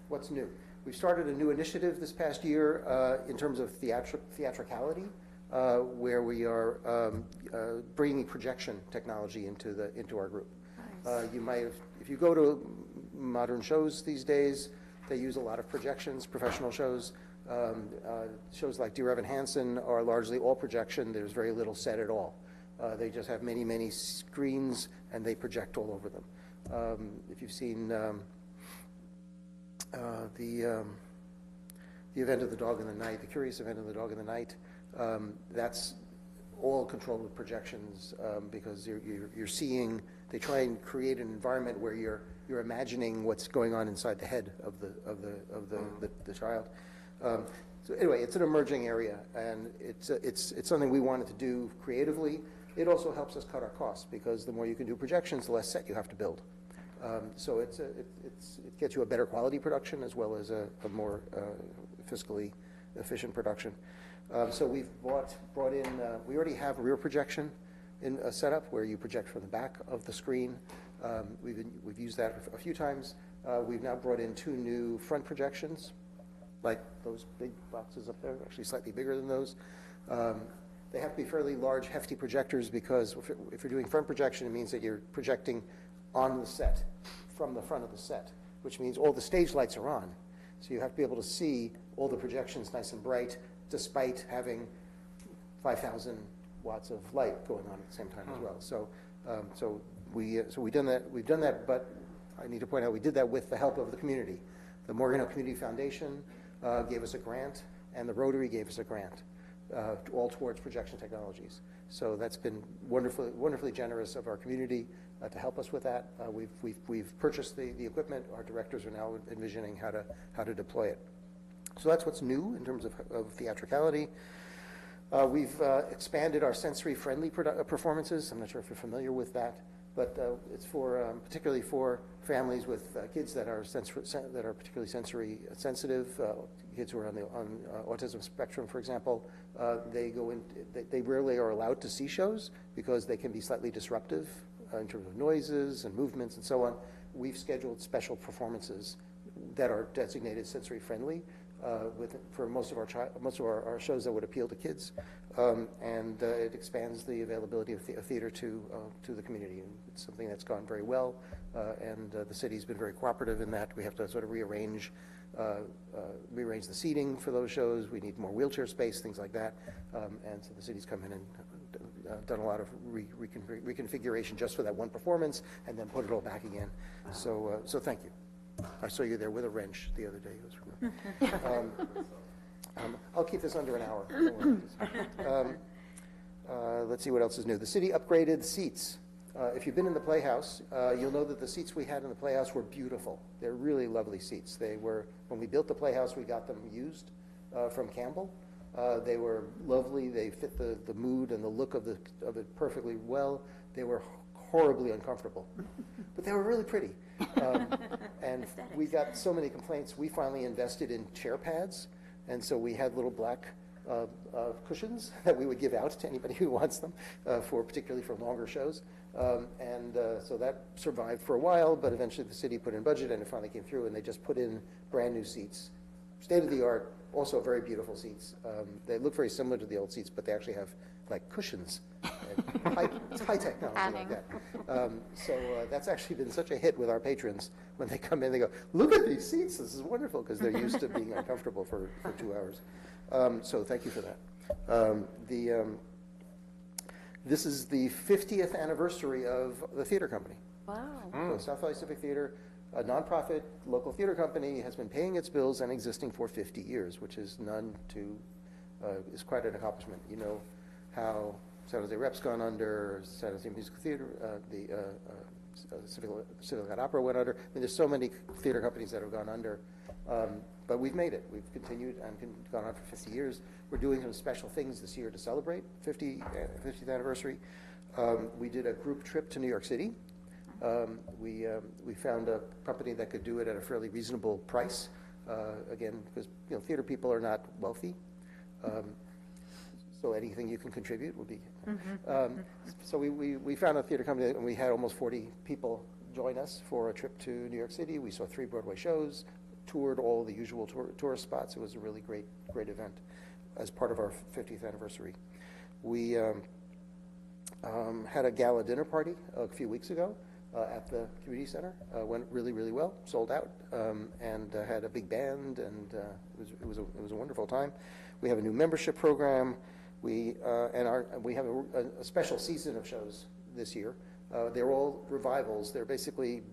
What's new? We've started a new initiative this past year in terms of theatricality, where we are bringing projection technology into our group. Nice. You might have, if you go to modern shows these days, they use a lot of projections, professional shows. Shows like Dear Evan Hansen are largely all projection. There's very little set at all. They just have many, many screens, and they project all over them. If you've seen the Event of the Dog in the Night, the Curious Event of the Dog in the Night, that's all controlled with projections because you're seeing. They try and create an environment where you're imagining what's going on inside the head of the child. So anyway, it's an emerging area, and it's something we wanted to do creatively. It also helps us cut our costs because the more you can do projections, the less set you have to build. So it gets you a better quality production as well as a more fiscally efficient production. So we've brought in. We already have a rear projection in a setup where you project from the back of the screen. We've used that a few times. We've now brought in 2 new front projections, like those big boxes up there, actually slightly bigger than those. They have to be fairly large, hefty projectors because if you're doing front projection, it means that you're projecting on the set, from the front of the set, which means all the stage lights are on. So you have to be able to see all the projections nice and bright, despite having 5,000 watts of light going on at the same time as well. So we've done that, but I need to point out, we did that with the help of the community. The Morgan Hill Community Foundation gave us a grant, and the Rotary gave us a grant, all towards projection technologies. So that's been wonderfully generous of our community to help us with that. We've purchased the equipment. Our directors are now envisioning how to deploy it. So that's what's new in terms of theatricality. We've expanded our sensory-friendly performances. I'm not sure if you're familiar with that, but it's for particularly for families with kids that are particularly sensory sensitive. Kids who are on autism spectrum, for example, they rarely are allowed to see shows because they can be slightly disruptive in terms of noises and movements and so on. We've scheduled special performances that are designated sensory friendly for most of our shows that would appeal to kids, and it expands the availability of theater to the community. And it's something that's gone very well, and the city's been very cooperative in that. We have to sort of rearrange the seating for those shows. We need more wheelchair space, things like that, and so the city's come in and done a lot of reconfiguration just for that one performance, and then put it all back again. So thank you. I saw you there with a wrench the other day. It was I'll keep this under an hour. Let's see what else is new. The city upgraded seats. If you've been in the Playhouse, you'll know that the seats we had in the Playhouse were beautiful. They're really lovely seats. They were, when we built the Playhouse, we got them used from Campbell. They were lovely. They fit the mood and the look of it perfectly well. They were horribly uncomfortable, but they were really pretty. And we got so many complaints, we finally invested in chair pads, and so we had little black cushions that we would give out to anybody who wants them, particularly for longer shows. So that survived for a while, but eventually the city put in budget, and it finally came through, and they just put in brand new seats, state of the art, also very beautiful seats. They look very similar to the old seats, but they actually have like cushions. It's high technology like that. So that's actually been such a hit with our patrons. When they come in, they go, look at these seats, this is wonderful, because they're used to being uncomfortable for 2 hours. So thank you for that. This is the 50th anniversary of the theater company. Wow. So South Valley Civic Theater, a nonprofit local theater company, has been paying its bills and existing for 50 years, which is is quite an accomplishment. You know how San Jose Rep's gone under, San Jose Musical Theater, the Civic Opera went under. I mean, there's so many theater companies that have gone under, but we've made it. We've continued and gone on for 50 years. We're doing some special things this year to celebrate 50th anniversary. We did a group trip to New York City. We found a company that could do it at a fairly reasonable price. Again, because theater people are not wealthy. So anything you can contribute would be. So we found a theater company, and we had almost 40 people join us for a trip to New York City. We saw 3 Broadway shows, toured all the usual tourist spots. It was a really great event as part of our 50th anniversary. We had a gala dinner party a few weeks ago at the community center. Went really well, sold out, and had a big band, and it was a wonderful time. We have a new membership program. We have a special season of shows this year. They're all revivals. They're basically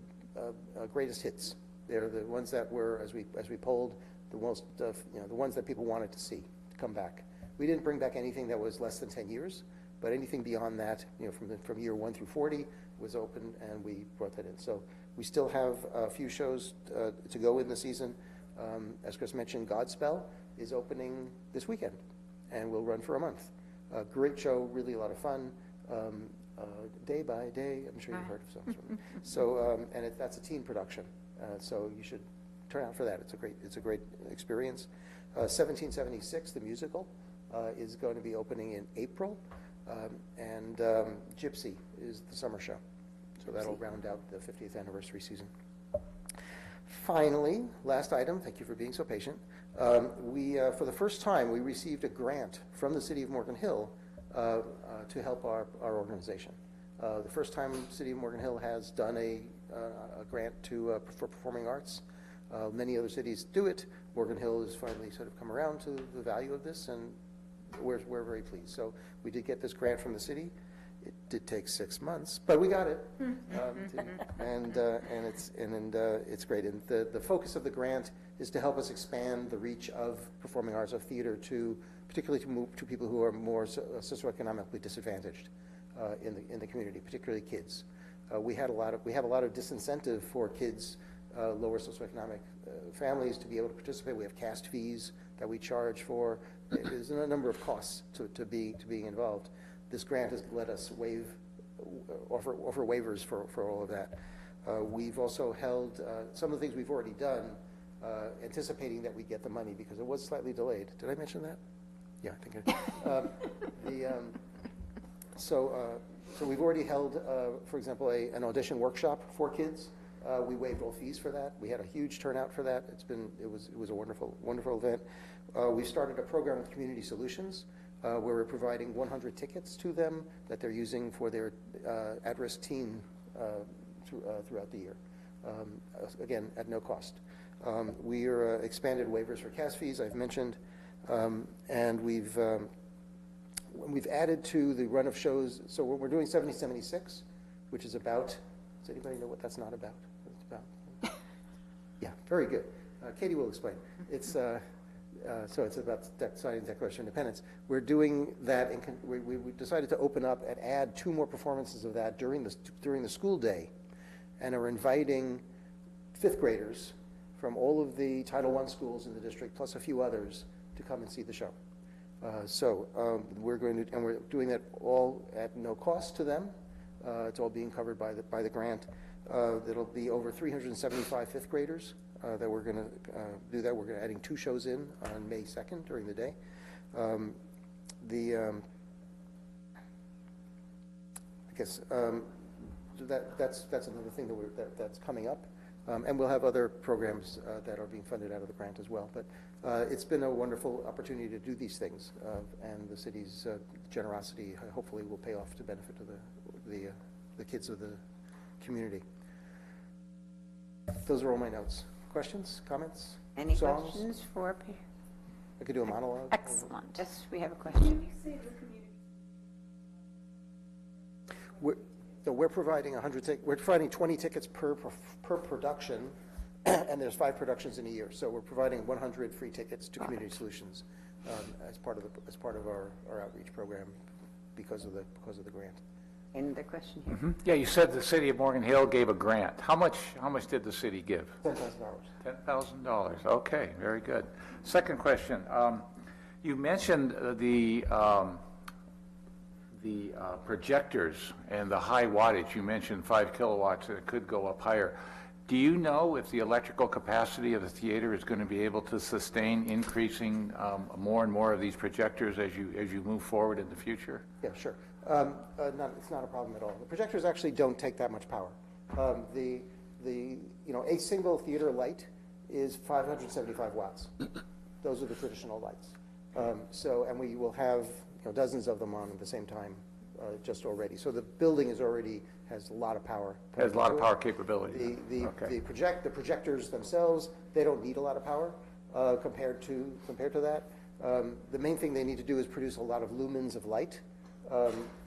greatest hits. They're the ones that were, as we polled, the most the ones that people wanted to see to come back. We didn't bring back anything that was less than 10 years, but anything beyond that, from year 1 through 40 was open, and we brought that in. So we still have a few shows to go in the season. As Chris mentioned, Godspell is opening this weekend, and will run for a month. A great show, really a lot of fun. Day by Day, I'm sure you've heard of songs from it. So, and that's a teen production, so you should turn out for that. It's a great experience. 1776, the musical, is going to be opening in April, and Gypsy is the summer show. So that'll round out the 50th anniversary season. Finally, last item, thank you for being so patient. For the first time, we received a grant from the City of Morgan Hill to help our organization. The first time City of Morgan Hill has done a grant for performing arts. Many other cities do it. Morgan Hill has finally sort of come around to the value of this, and we're very pleased. So we did get this grant from the city. It did take 6 months, but we got it. And it's great. And the focus of the grant is to help us expand the reach of performing arts, of theater, particularly to people who are more socioeconomically disadvantaged in the community, particularly kids. We have a lot of disincentive for kids, lower socioeconomic families, to be able to participate. We have cast fees that we charge for. There's a number of costs to being involved. This grant has let us offer waivers for all of that. We've also held some of the things we've already done, anticipating that we get the money, because it was slightly delayed. Did I mention that? Yeah, I think I did. So we've already held, for example, an audition workshop for kids. We waived all fees for that. We had a huge turnout for that. It was a wonderful event. We started a program with Community Solutions, where we're providing 100 tickets to them that they're using for their at-risk teen throughout the year, again, at no cost. We are expanded waivers for cast fees, I've mentioned, and we've added to the run of shows. So we're doing 7076, which is about, does anybody know what that's not about? What it's about? Yeah, very good. Katie will explain. It's so it's about signing the Declaration of Independence. We're doing that, we decided to open up and add 2 more performances of that during the school day, and are inviting 5th graders from all of the Title I schools in the district, plus a few others, to come and see the show. We're doing that all at no cost to them. It's all being covered by the grant. It'll be over 375 5th graders that we're going to do that. We're going to adding 2 shows in on May 2nd during the day. I guess that's another thing that's coming up. And we'll have other programs that are being funded out of the grant as well. But it's been a wonderful opportunity to do these things, and the city's generosity hopefully will pay off to benefit of the kids of the community. Those are all my notes. Questions, comments, Any songs? questions for? I could do a monologue. Excellent. Yes, we have a question. We're providing 100 we're providing 20 tickets per production, and there's 5 productions in a year. So we're providing 100 free tickets to Community Solutions as part of our outreach program because of the grant. And the question here. Yeah, you said the city of Morgan Hill gave a grant. How much did the city give? $10,000. $10,000. Okay, very good. Second question. You mentioned the projectors and the high wattage. You mentioned 5 kilowatts, and it could go up higher. Do you know if the electrical capacity of the theater is going to be able to sustain increasing more and more of these projectors as you move forward in the future? Yeah, sure. It's not a problem at all. The projectors actually don't take that much power. A single theater light is 575 watts. Those are the traditional lights. And we will have dozens of them on at the same time, just already. So the building has a lot of power. Has a lot of power capability. The projectors themselves, they don't need a lot of power compared to that. The main thing they need to do is produce a lot of lumens of light.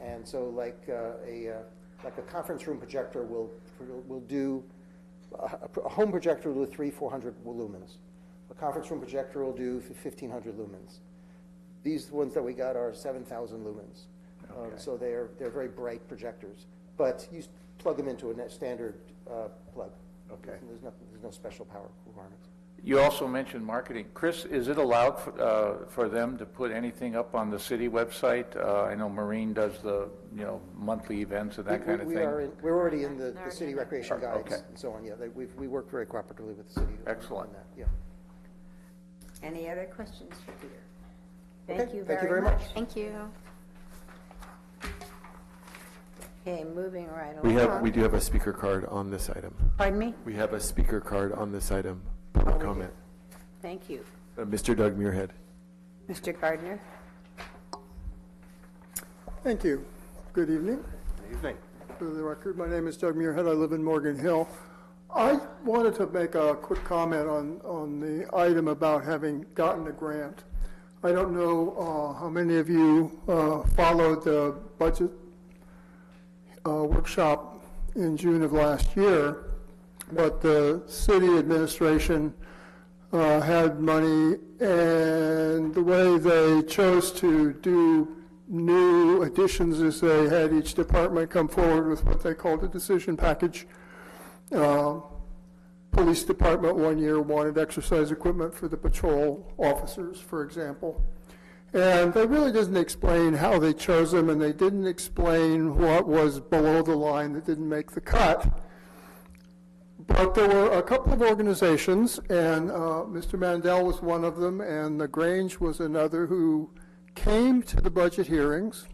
And so like a conference room projector will do, a home projector will do 300-400 lumens. A conference room projector will do 1,500 lumens. These ones that we got are 7,000 lumens. Okay. So they're very bright projectors. But you plug them into a standard plug. Okay. There's no special power requirements. You also mentioned marketing. Chris, is it allowed for them to put anything up on the city website? I know Maureen does the monthly events and that kind of thing. We're already in the city recreation guides and so on. Yeah, we work very cooperatively with the city. Excellent. On that. Yeah. Any other questions for Peter? Thank you very much. Thank you. Okay, moving right along. We do have a speaker card on this item. Pardon me? We have a speaker card on this item. Public comment. Thank you. Mr. Doug Muirhead. Mr. Gardner? Thank you. Good evening. Good evening. For the record, my name is Doug Muirhead. I live in Morgan Hill. I wanted to make a quick comment on the item about having gotten a grant. I don't know how many of you followed the budget workshop in June of last year, but the city administration had money, and the way they chose to do new additions is they had each department come forward with what they called a decision package. Police department 1 year wanted exercise equipment for the patrol officers, for example. And they really didn't explain how they chose them, and they didn't explain what was below the line that didn't make the cut. But there were a couple of organizations, and Mr. Mandel was one of them, and the Grange was another, who came to the budget hearings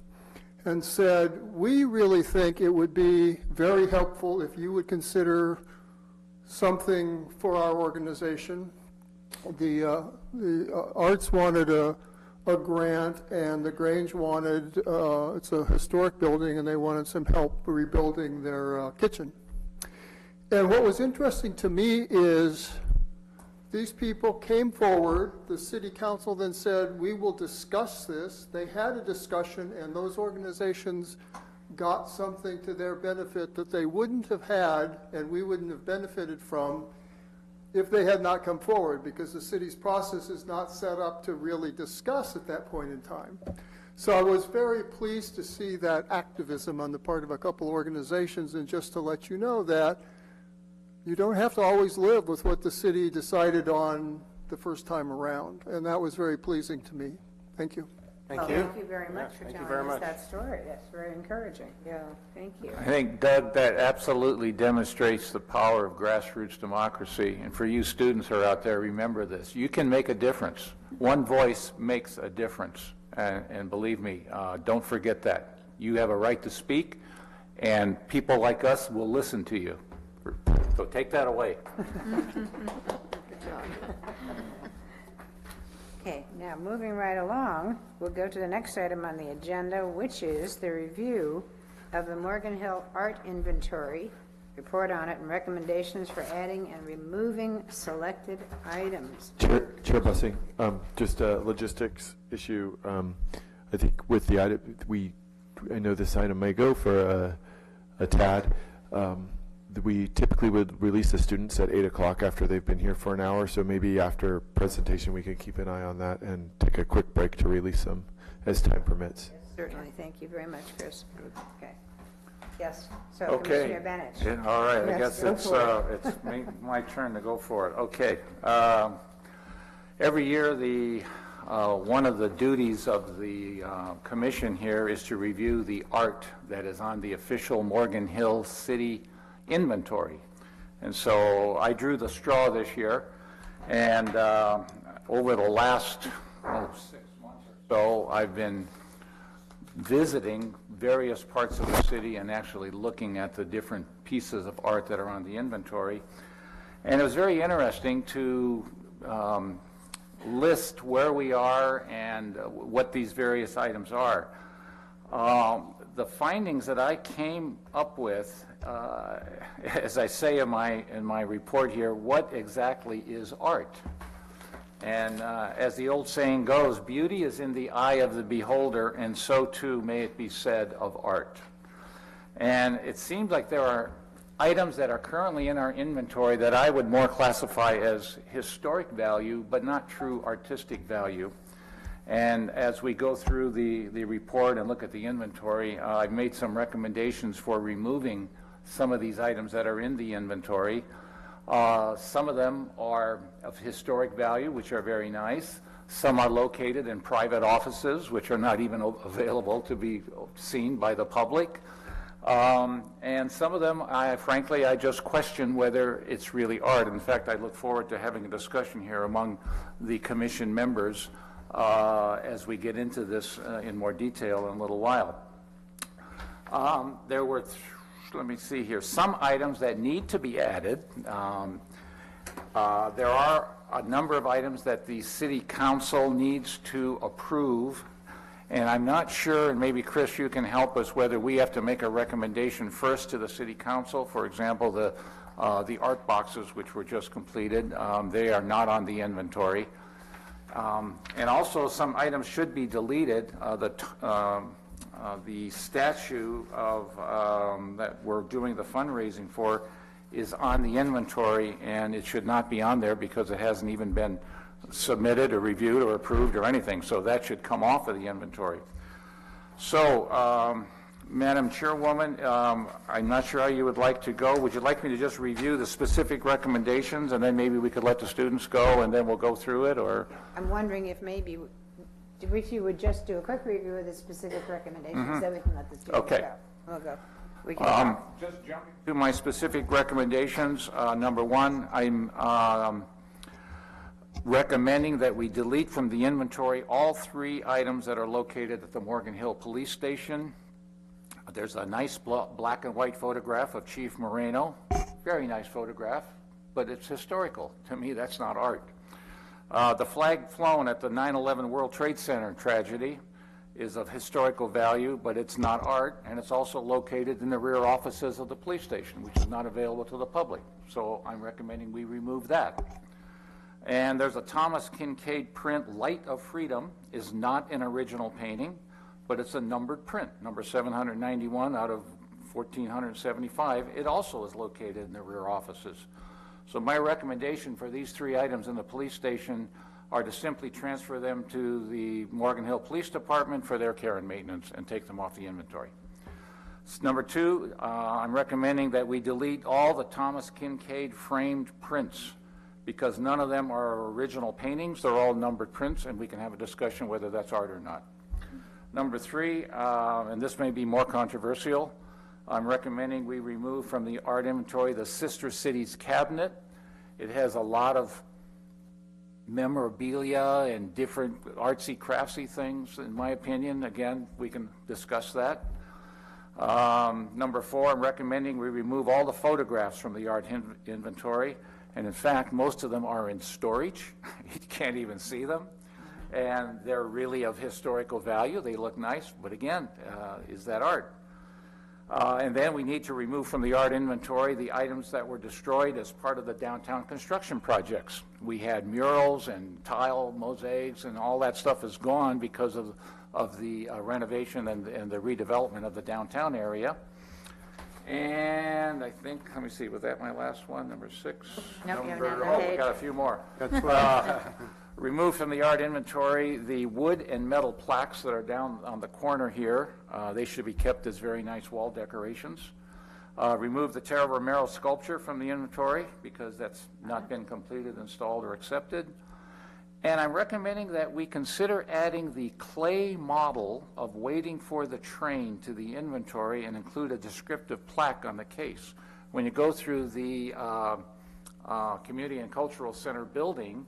and said, we really think it would be very helpful if you would consider something for our organization. The Arts wanted a grant, and the Grange wanted, it's a historic building, and they wanted some help rebuilding their kitchen. And what was interesting to me is these people came forward, the city council then said, we will discuss this. They had a discussion, and those organizations got something to their benefit that they wouldn't have had, and we wouldn't have benefited from, if they had not come forward, because the city's process is not set up to really discuss at that point in time. So I was very pleased to see that activism on the part of a couple organizations, and just to let you know that you don't have to always live with what the city decided on the first time around, and that was very pleasing to me. Thank you. Thank Well, you. Thank you very much for thank you telling very us much. that story. That's very encouraging. Yeah, thank you. I think, Doug, that absolutely demonstrates the power of grassroots democracy. And for you students who are out there, remember this. You can make a difference. One voice makes a difference. And believe me, don't forget that. You have a right to speak, and people like us will listen to you. So take that away. Okay, now moving right along, we'll go to the next item on the agenda, which is the review of the Morgan Hill Art Inventory, report on it, and recommendations for adding and removing selected items. Chair Bussing, just a logistics issue. I think with the item, I know this item may go for a tad. We typically would release the students at 8 o'clock after they've been here for an hour, so maybe after presentation we can keep an eye on that and take a quick break to release them as time permits. Certainly, thank you very much, Chris. Okay. Yes, so Okay. Commissioner Bennett. Yeah, all right, I Yes, guess go it's for it's my turn to go for it. Okay. Every year, one of the duties of the commission here is to review the art that is on the official Morgan Hill City inventory. And so I drew the straw this year, and over the last 6 months or so, I've been visiting various parts of the city and actually looking at the different pieces of art that are on the inventory. And it was very interesting to list where we are and what these various items are. The findings that I came up with, as I say in my report here, what exactly is art? And as the old saying goes, beauty is in the eye of the beholder, and so too may it be said of art. And it seems like there are items that are currently in our inventory that I would more classify as historic value, but not true artistic value. And as we go through the report and look at the inventory, I've made some recommendations for removing some of these items that are in the inventory. Some of them are of historic value, which are very nice. Some are located in private offices, which are not even available to be seen by the public. And some of them, frankly, I just question whether it's really art. In fact, I look forward to having a discussion here among the commission members as we get into this in more detail in a little while. There were, let me see here, some items that need to be added. There are a number of items that the City Council needs to approve, and I'm not sure, and maybe Chris, you can help us, whether we have to make a recommendation first to the City Council. For example, the art boxes, which were just completed, they are not on the inventory. And also, some items should be deleted. the statue of, that we're doing the fundraising for is on the inventory, and it should not be on there because it hasn't even been submitted or reviewed or approved or anything, so that should come off of the inventory. So, Madam Chairwoman, I'm not sure how you would like to go. Would you like me to just review the specific recommendations, and then maybe we could let the students go, and then we'll go through it, or? I'm wondering if maybe, if you would just do a quick review of the specific recommendations, then we can let the students go. Okay. We'll go. We can Just jumping to my specific recommendations, number one, I'm recommending that we delete from the inventory all 3 items that are located at the Morgan Hill Police Station. There's a nice black and white photograph of Chief Moreno, very nice photograph, but it's historical. To me, that's not art. The flag flown at the 9/11 World Trade Center tragedy is of historical value, but it's not art, and it's also located in the rear offices of the police station, which is not available to the public. So I'm recommending we remove that. And there's a Thomas Kincaid print, Light of Freedom, is not an original painting, but it's a numbered print, number 791 out of 1,475. It also is located in the rear offices. So my recommendation for these 3 items in the police station are to simply transfer them to the Morgan Hill Police Department for their care and maintenance and take them off the inventory. Number 2, I'm recommending that we delete all the Thomas Kincaid framed prints because none of them are original paintings. They're all numbered prints, and we can have a discussion whether that's art or not. Number 3, and this may be more controversial, I'm recommending we remove from the art inventory the Sister Cities cabinet. It has a lot of memorabilia and different artsy craftsy things, in my opinion. Again, we can discuss that. Number 4, I'm recommending we remove all the photographs from the art inventory, and in fact most of them are in storage. You can't even see them, and they're really of historical value. They look nice, but again, is that art? And then we need to remove from the art inventory the items that were destroyed as part of the downtown construction projects. We had murals and tile mosaics, and all that stuff is gone because of the renovation and the redevelopment of the downtown area. And I think, let me see, was that my last one, number 6? No, you have Number, another we page. got a few more. Remove from the art inventory the wood and metal plaques that are down on the corner here. They should be kept as very nice wall decorations. Remove the Tara Romero sculpture from the inventory because that's not been completed, installed, or accepted. And I'm recommending that we consider adding the clay model of Waiting for the Train to the inventory and include a descriptive plaque on the case. When you go through the Community and Cultural Center building,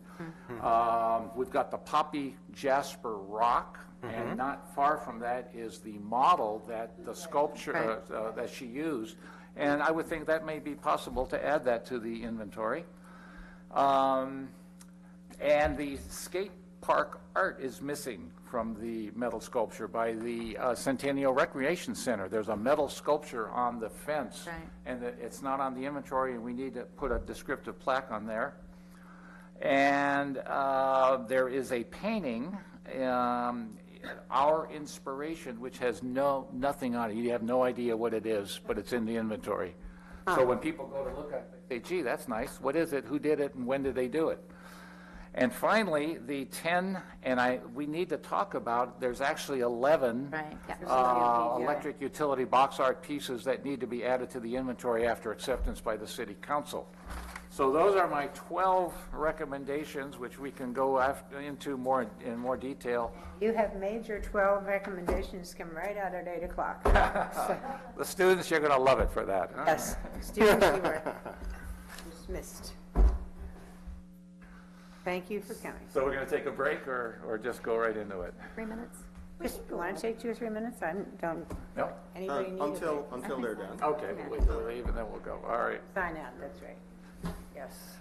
we've got the Poppy Jasper rock, and not far from that is the model that the sculpture that she used. And I would think that may be possible to add that to the inventory. And the skate park art is missing from the metal sculpture by the Centennial Recreation Center. There's a metal sculpture on the fence, and it's not on the inventory, and we need to put a descriptive plaque on there. And there is a painting, Our Inspiration, which has nothing on it. You have no idea what it is, but it's in the inventory. So when people go to look at it, they say, gee, that's nice. What is it? Who did it? And when did they do it? And finally, the 10, and we need to talk about, there's actually 11 electric utility box art pieces that need to be added to the inventory after acceptance by the City Council. So those are my 12 recommendations, which we can go into in more detail. You have made your 12 recommendations come right out at 8 o'clock. The students, you're going to love it for that. Huh? Yes, students, you were dismissed. Thank you for coming. So we're going to take a break or just go right into it? 3 minutes? Just, you want to take 2 or 3 minutes? I don't, No? anybody need a break? Until they're done. Okay, we'll wait till they leave and then we'll go. All right. Sign out, that's right. Yes.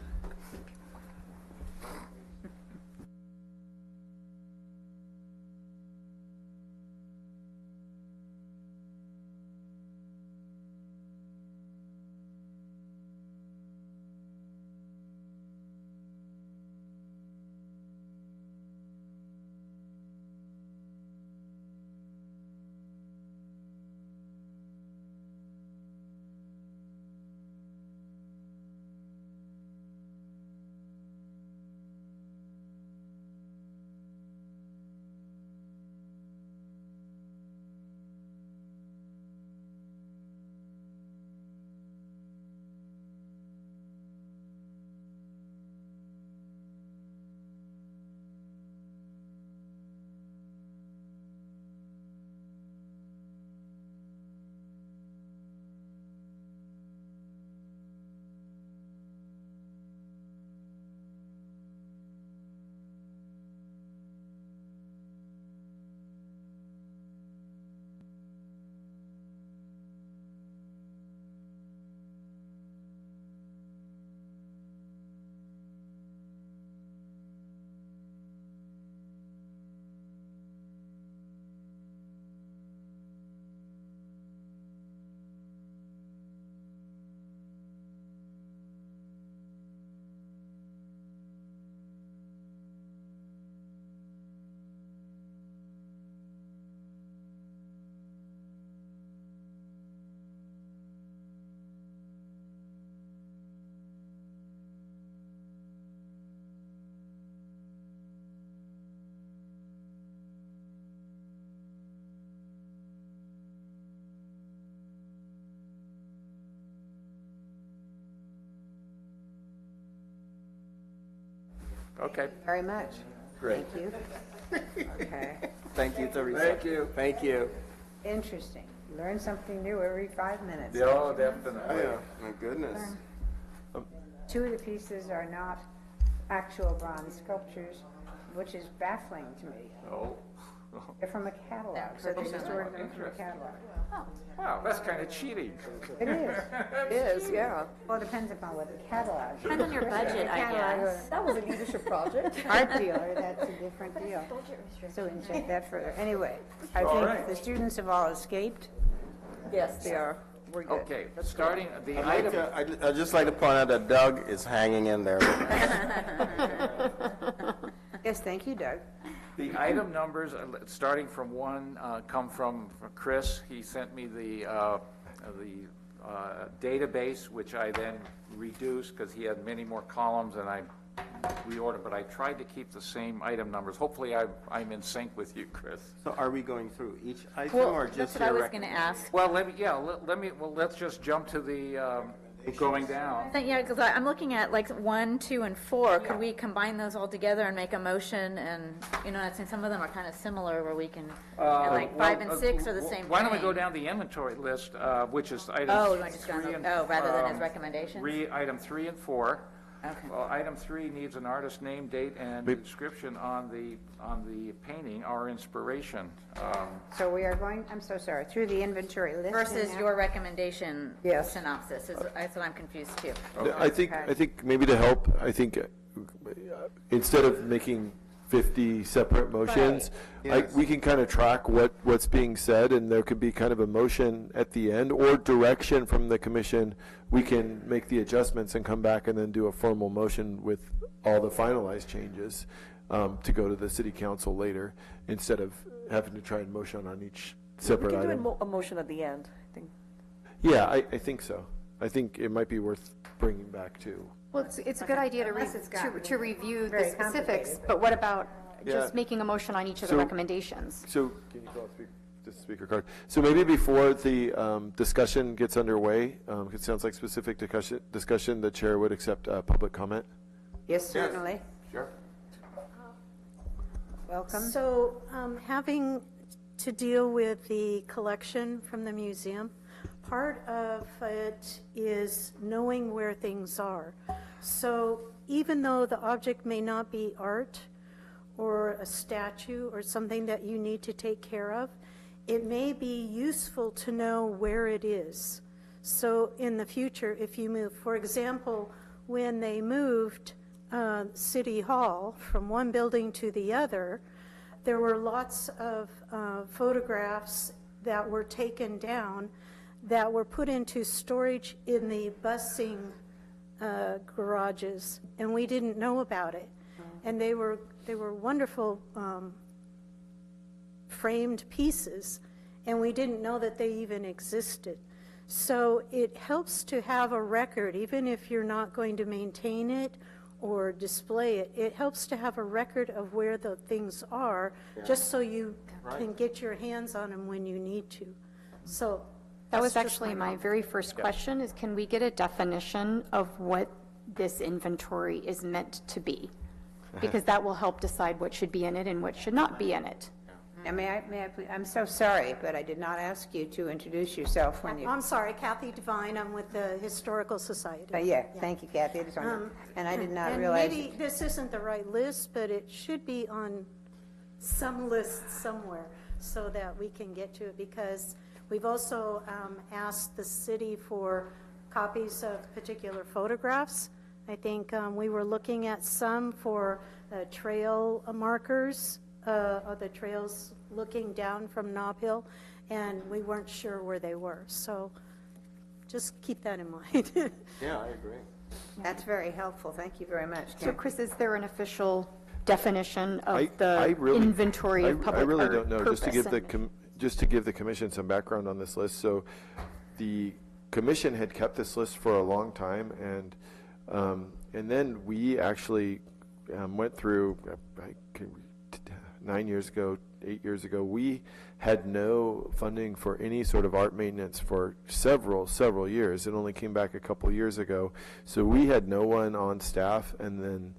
Okay. Very much. Great. Thank you. Okay, Thank you, Teresa. Thank you. Thank you. interesting. Learn something new every 5 minutes. Oh, definitely. My goodness. Two of the pieces are not actual bronze sculptures, which is baffling to me. Oh, They're from a catalog, so they just ordered them from a catalog. wow, that's kind of cheating. It is. It is, yeah. Well, it depends upon what the catalog is. Depends on your budget, I guess. That was a leadership project. Art dealer, that's a different deal. So we can check that further. Anyway, I All think right. the students have all escaped. Yes, they are. We're good. Okay, starting, the I'd like item, I'd just like to point out that Doug is hanging in there. Yes, thank you, Doug. the item numbers, starting from one, come from Chris. He sent me the database, which I then reduced because he had many more columns and I reordered, but I tried to keep the same item numbers. Hopefully I'm in sync with you, Chris. So are we going through each item Well, or that's just what I your was going to ask. Well, let's just jump to the, going down. Yeah, because I'm looking at like 1, 2, and 4. Could we combine those all together and make a motion? And, you know, I've seen some of them are kind of similar where we can, and like 5 and 6 are the same thing. Why don't we go down the inventory list, which is items Oh, we want to just go 3 on, and... rather than his recommendations? Item 3 and 4. Okay. Well, item 3 needs an artist name, date, and description on the painting, our inspiration. So we are going, I'm so sorry, through the inventory list. Versus now? your recommendation Yes. synopsis, that's what I'm confused too. I think maybe to help, I think instead of making 50 separate motions, Yes. we can kind of track what's being said, and there could be kind of a motion at the end or direction from the commission. We can make the adjustments and come back and then do a formal motion with all the finalized changes to go to the city council later, instead of having to try and motion on each We separate can do item. a motion at the end, I think. Yeah, I think so. I think it might be worth bringing back to. Well, it's a good idea to Unless it's gotten to review the very specifics, complicated. but what about Yeah. just making a motion on each of the So- recommendations? So, can you call the speaker card? So maybe before the discussion gets underway, it sounds like specific discussion, the chair would accept public comment. Yes, certainly. Sure. Welcome. So, having to deal with the collection from the museum, part of it is knowing where things are. So even though the object may not be art or a statue or something that you need to take care of, it may be useful to know where it is. So in the future, if you move, for example, when they moved City Hall from one building to the other, there were lots of photographs that were taken down that were put into storage in the busing garages, and we didn't know about it. And they were wonderful framed pieces, and we didn't know that they even existed. So it helps to have a record, even if you're not going to maintain it or display it. It helps to have a record of where the things are, just so you can get your hands on them when you need to. So That was that's just actually my very first question, is can we get a definition of what this inventory is meant to be? Because that will help decide what should be in it and what should not be in it. Now, may I please, I'm so sorry, but I did not ask you to introduce yourself when you. I'm sorry, Kathy Devine, I'm with the Historical Society. Yeah, thank you, Kathy. I just wanted- And I did not realize. And maybe this isn't the right list, but it should be on some list somewhere so that we can get to it, because we've also asked the city for copies of particular photographs. I think we were looking at some for trail markers, of the trails looking down from Nob Hill, and we weren't sure where they were. So just keep that in mind. Yeah, I agree. That's very helpful. Thank you very much, So Kathy. Chris, is there an official definition of I the really- inventory of public art I really don't know. purpose? Just to give the commission some background on this list. So the commission had kept this list for a long time, and then we actually went through 9 years ago, 8 years ago. We had no funding for any sort of art maintenance for several years. It only came back a couple years ago. So we had no one on staff, and then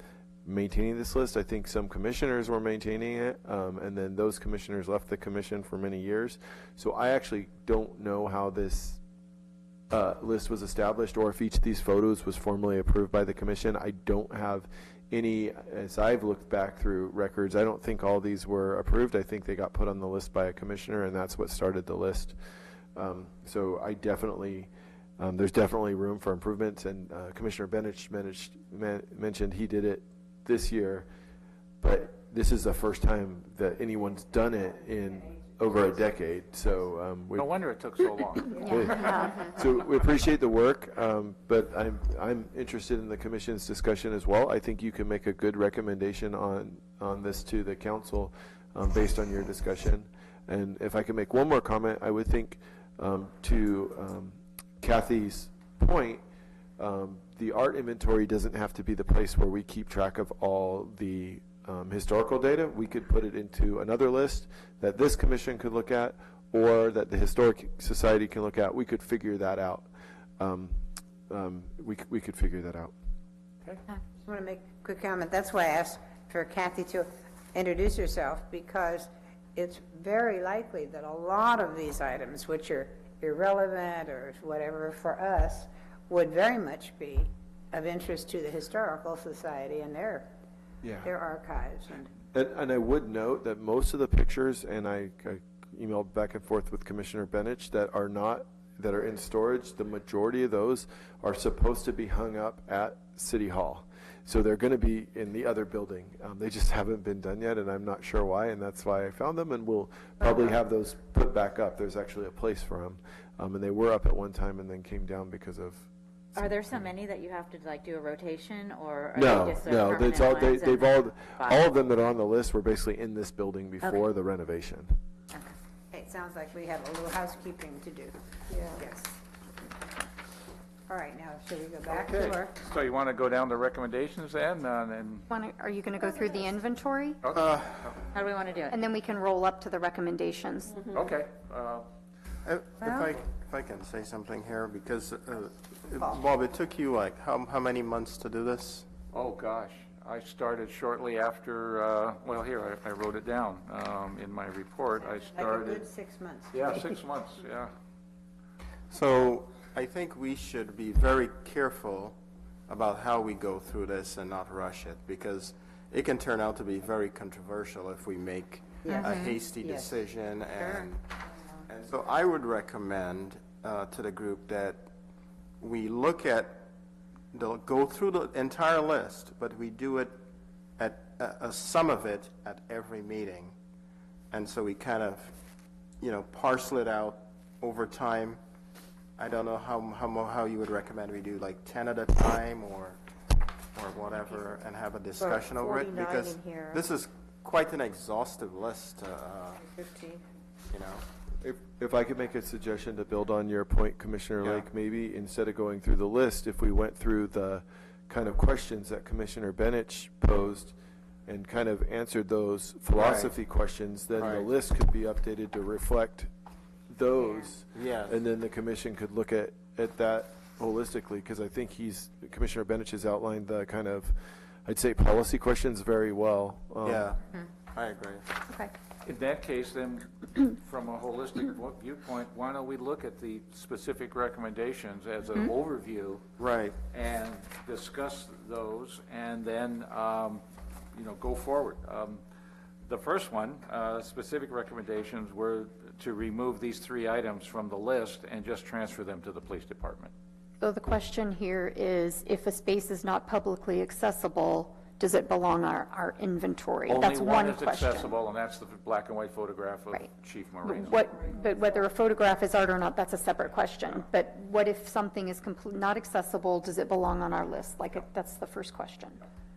maintaining this list. I think some commissioners were maintaining it, and then those commissioners left the commission for many years. So I actually don't know how this list was established or if each of these photos was formally approved by the commission. I don't have any, as I've looked back through records, I don't think all these were approved. I think they got put on the list by a commissioner, and that's what started the list. So I definitely, there's definitely room for improvements, and Commissioner Benich mentioned he did it this year, but this is the first time that anyone's done it in over a decade, so No wonder it took so long. so we appreciate the work, but I'm interested in the commission's discussion as well. I think you can make a good recommendation on this to the council based on your discussion. And if I can make one more comment, I would think to Kathy's point, the art inventory doesn't have to be the place where we keep track of all the historical data. We could put it into another list that this commission could look at, or that the Historic Society can look at. We could figure that out. We could figure that out. Okay. I just want to make a quick comment. That's why I asked for Kathy to introduce herself, because it's very likely that a lot of these items, which are irrelevant or whatever for us, would very much be of interest to the Historical Society and their archives. And I would note that most of the pictures, and I emailed back and forth with Commissioner Benich, that are in storage, the majority of those are supposed to be hung up at City Hall. So they're going to be in the other building. They just haven't been done yet, and I'm not sure why, and that's why I found them, and we'll probably have those put back up. There's actually a place for them, and they were up at one time and then came down because of... Are there so many that you have to like do a rotation, or are No, they just no, permanent it's all, ones they've and all of them that are on the list were basically in this building before Okay. the renovation. Okay, it sounds like we have a little housekeeping to do. Yes. All right, now, should we go back to our... So you want to go down to recommendations then, and Are you going to go through the inventory? how do we want to do it? And then we can roll up to the recommendations. okay. If I can say something here, because, Bob, it took you like, how many months to do this? Oh, gosh. I started shortly after, well, here, I wrote it down in my report. I Like a started... good 6 months. Yeah, 6 months, yeah. So I think we should be very careful about how we go through this and not rush it, because it can turn out to be very controversial if we make a hasty decision. And so I would recommend to the group that we look at, go through the entire list, but we do it at some of it at every meeting. And so we kind of, parcel it out over time. I don't know how you would recommend we do, like 10 at a time or whatever, and have a discussion over it, because this is quite an exhaustive list. 15. If I could make a suggestion to build on your point, Commissioner Yeah. Lake, maybe instead of going through the list, if we went through the kind of questions that Commissioner Benich posed and kind of answered those philosophy questions, then the Right. list could be updated to reflect those. Yes. And then the commission could look at that holistically, because I think Commissioner Benich has outlined the kind of, I'd say, policy questions very well. Yeah, I agree. Okay. In that case, then, from a holistic viewpoint, why don't we look at the specific recommendations as an overview Right. and discuss those, and then, go forward. The first one, specific recommendations were to remove these 3 items from the list and just transfer them to the police department. So the question here is, if a space is not publicly accessible, does it belong on our inventory? That's Only one one is question. accessible, and that's the black and white photograph of Right. Chief Maurice. But whether a photograph is art or not, that's a separate question. But what if something is not accessible, does it belong on our list? That's the first question.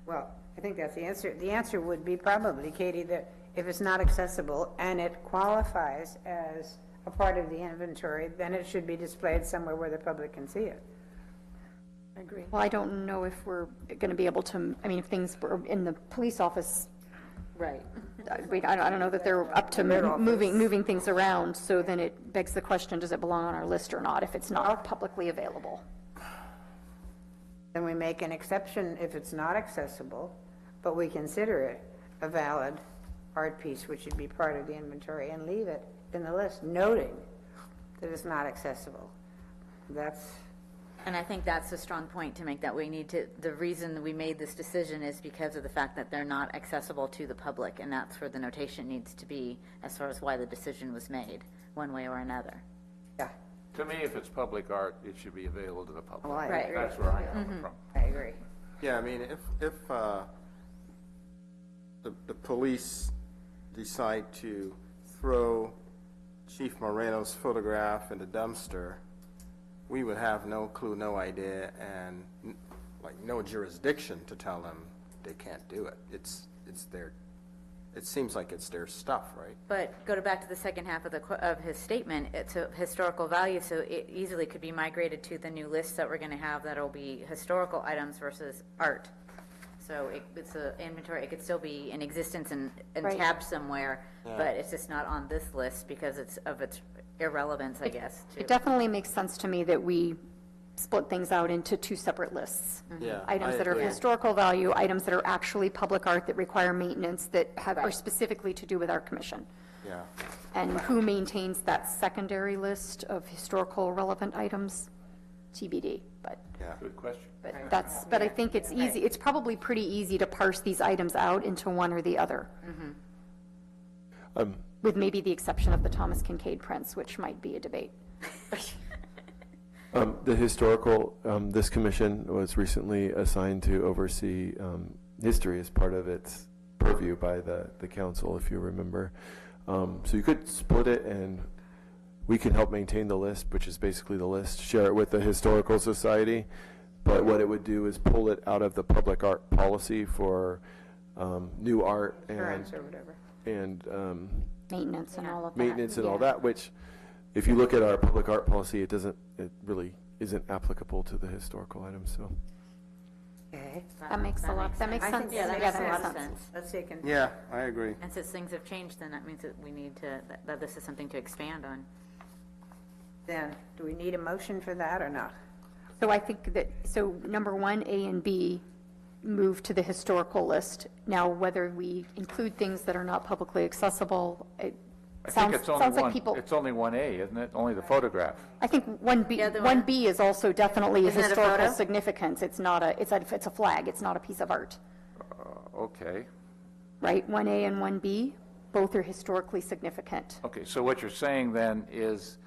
Well, I think that's the answer. The answer would be probably, Katie, that if it's not accessible and it qualifies as a part of the inventory, then it should be displayed somewhere where the public can see it. I agree. Well, I don't know if we're going to be able to, if things were in the police office, Right. I don't know that they're up to moving things around, so then it begs the question, does it belong on our list or not, if it's not publicly available? Then we make an exception if it's not accessible, but we consider it a valid art piece which should be part of the inventory and leave it in the list, noting that it's not accessible. That's, And I think that's a strong point to make, that we need to, the reason that we made this decision is because of the fact that they're not accessible to the public, and that's where the notation needs to be as far as why the decision was made, one way or another. yeah, To me, if it's public art, it should be available to the public. well, I Right. agree. That's where I come from. I agree. Yeah, I mean, if the police decide to throw Chief Moreno's photograph in the dumpster, we would have no clue, no idea, and like no jurisdiction to tell them they can't do it. It's their, it seems like it's their stuff, right? But go back to the second half of of his statement, it's a historical value, so it easily could be migrated to the new list that we're going to have that'll be historical items versus art. So it's an inventory, it could still be in existence and Right. tabbed somewhere, but it's just not on this list because it's of its irrelevance, I guess. It definitely makes sense to me that we split things out into two separate lists. Yeah. Items I that are of agree. historical value, items that are actually public art that require maintenance that are specifically to do with our commission. Yeah. And who maintains that secondary list of historical relevant items? TBD, but Yeah. Good question. but I think it's easy, it's probably pretty easy to parse these items out into one or the other. With maybe the exception of the Thomas Kincaid prints, which might be a debate. The historical, this commission was recently assigned to oversee history as part of its purview by the council, if you remember. So you could split it, and we can help maintain the list, which is basically the list, share it with the Historical Society. But what it would do is pull it out of the public art policy for new art Insurance or whatever. and Maintenance and all of that. maintenance and all yeah. that, which, if you look at our public art policy, it really isn't applicable to the historical items, so. Okay. That makes a lot, that makes I sense. think Yeah, that makes makes a lot of sense. Let's take and Yeah, I agree. And since things have changed, then that means that we need to, that this is something to expand on. then, do we need a motion for that or not? So I think that, so number one, A and B, move to the historical list. Now, whether we include things that are not publicly accessible, it I think sounds, it's only sounds like one, people, it's only 1A, isn't it? Only the photograph. I think 1B, The other one? 1B is also definitely a Isn't it a historical photo? significance. It's not a, it's a flag, it's not a piece of art, Okay. right? 1A and 1B, both are historically significant. Okay, so what you're saying then is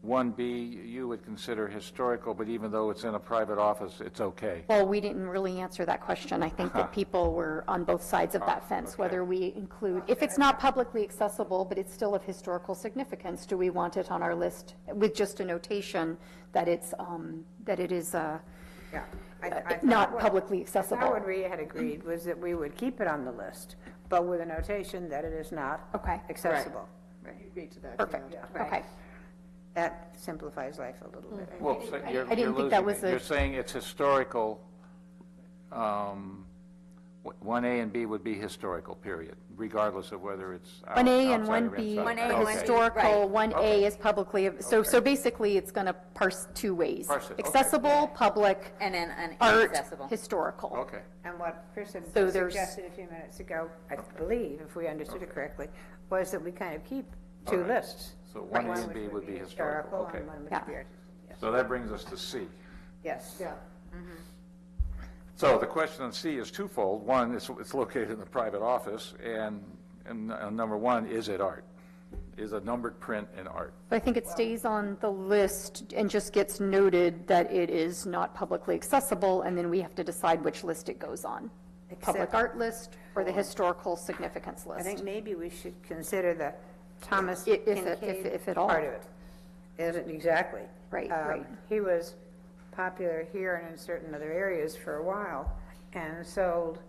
1B, you would consider historical, but even though it's in a private office, it's okay? Well, we didn't really answer that question. I think that people were on both sides of that fence, whether we include, if it's not publicly accessible, but it's still of historical significance, do we want it on our list with just a notation that it's, that it is Yeah. I thought not what- publicly I thought accessible? what Rhea had agreed was that we would keep it on the list, but with a notation that it is not Okay. accessible. Perfect, okay. That simplifies life a little bit. Well, so you're I didn't think that losing was me. a- You're saying it's historical, 1A and B would be historical, period, regardless of whether it's 1A and outside or 1B inside. 1A and are 1B, Okay. historical, 1A Okay. is publicly, so basically it's going to parse two ways. Parse it, okay. Accessible, public, And then an art, inaccessible. historical. Okay. And what Chris had So there's- suggested a few minutes ago, I believe, if we understood it correctly, was that we kind of keep All two right. lists. So One 1A and which B would be historical, okay. And one would Yeah. be art. Yes. So that brings us to C. Yes. So the question on C is twofold. One, it's located in the private office, and number one, is it art? Is a numbered print an art? I think it stays on the list and just gets noted that it is not publicly accessible, and then we have to decide which list it goes on. Public Except- art list or the historical significance I list. think maybe we should consider the Thomas If Kincaid if at all. part of it. Isn't exactly. Right, Um, right. He was popular here and in certain other areas for a while, and sold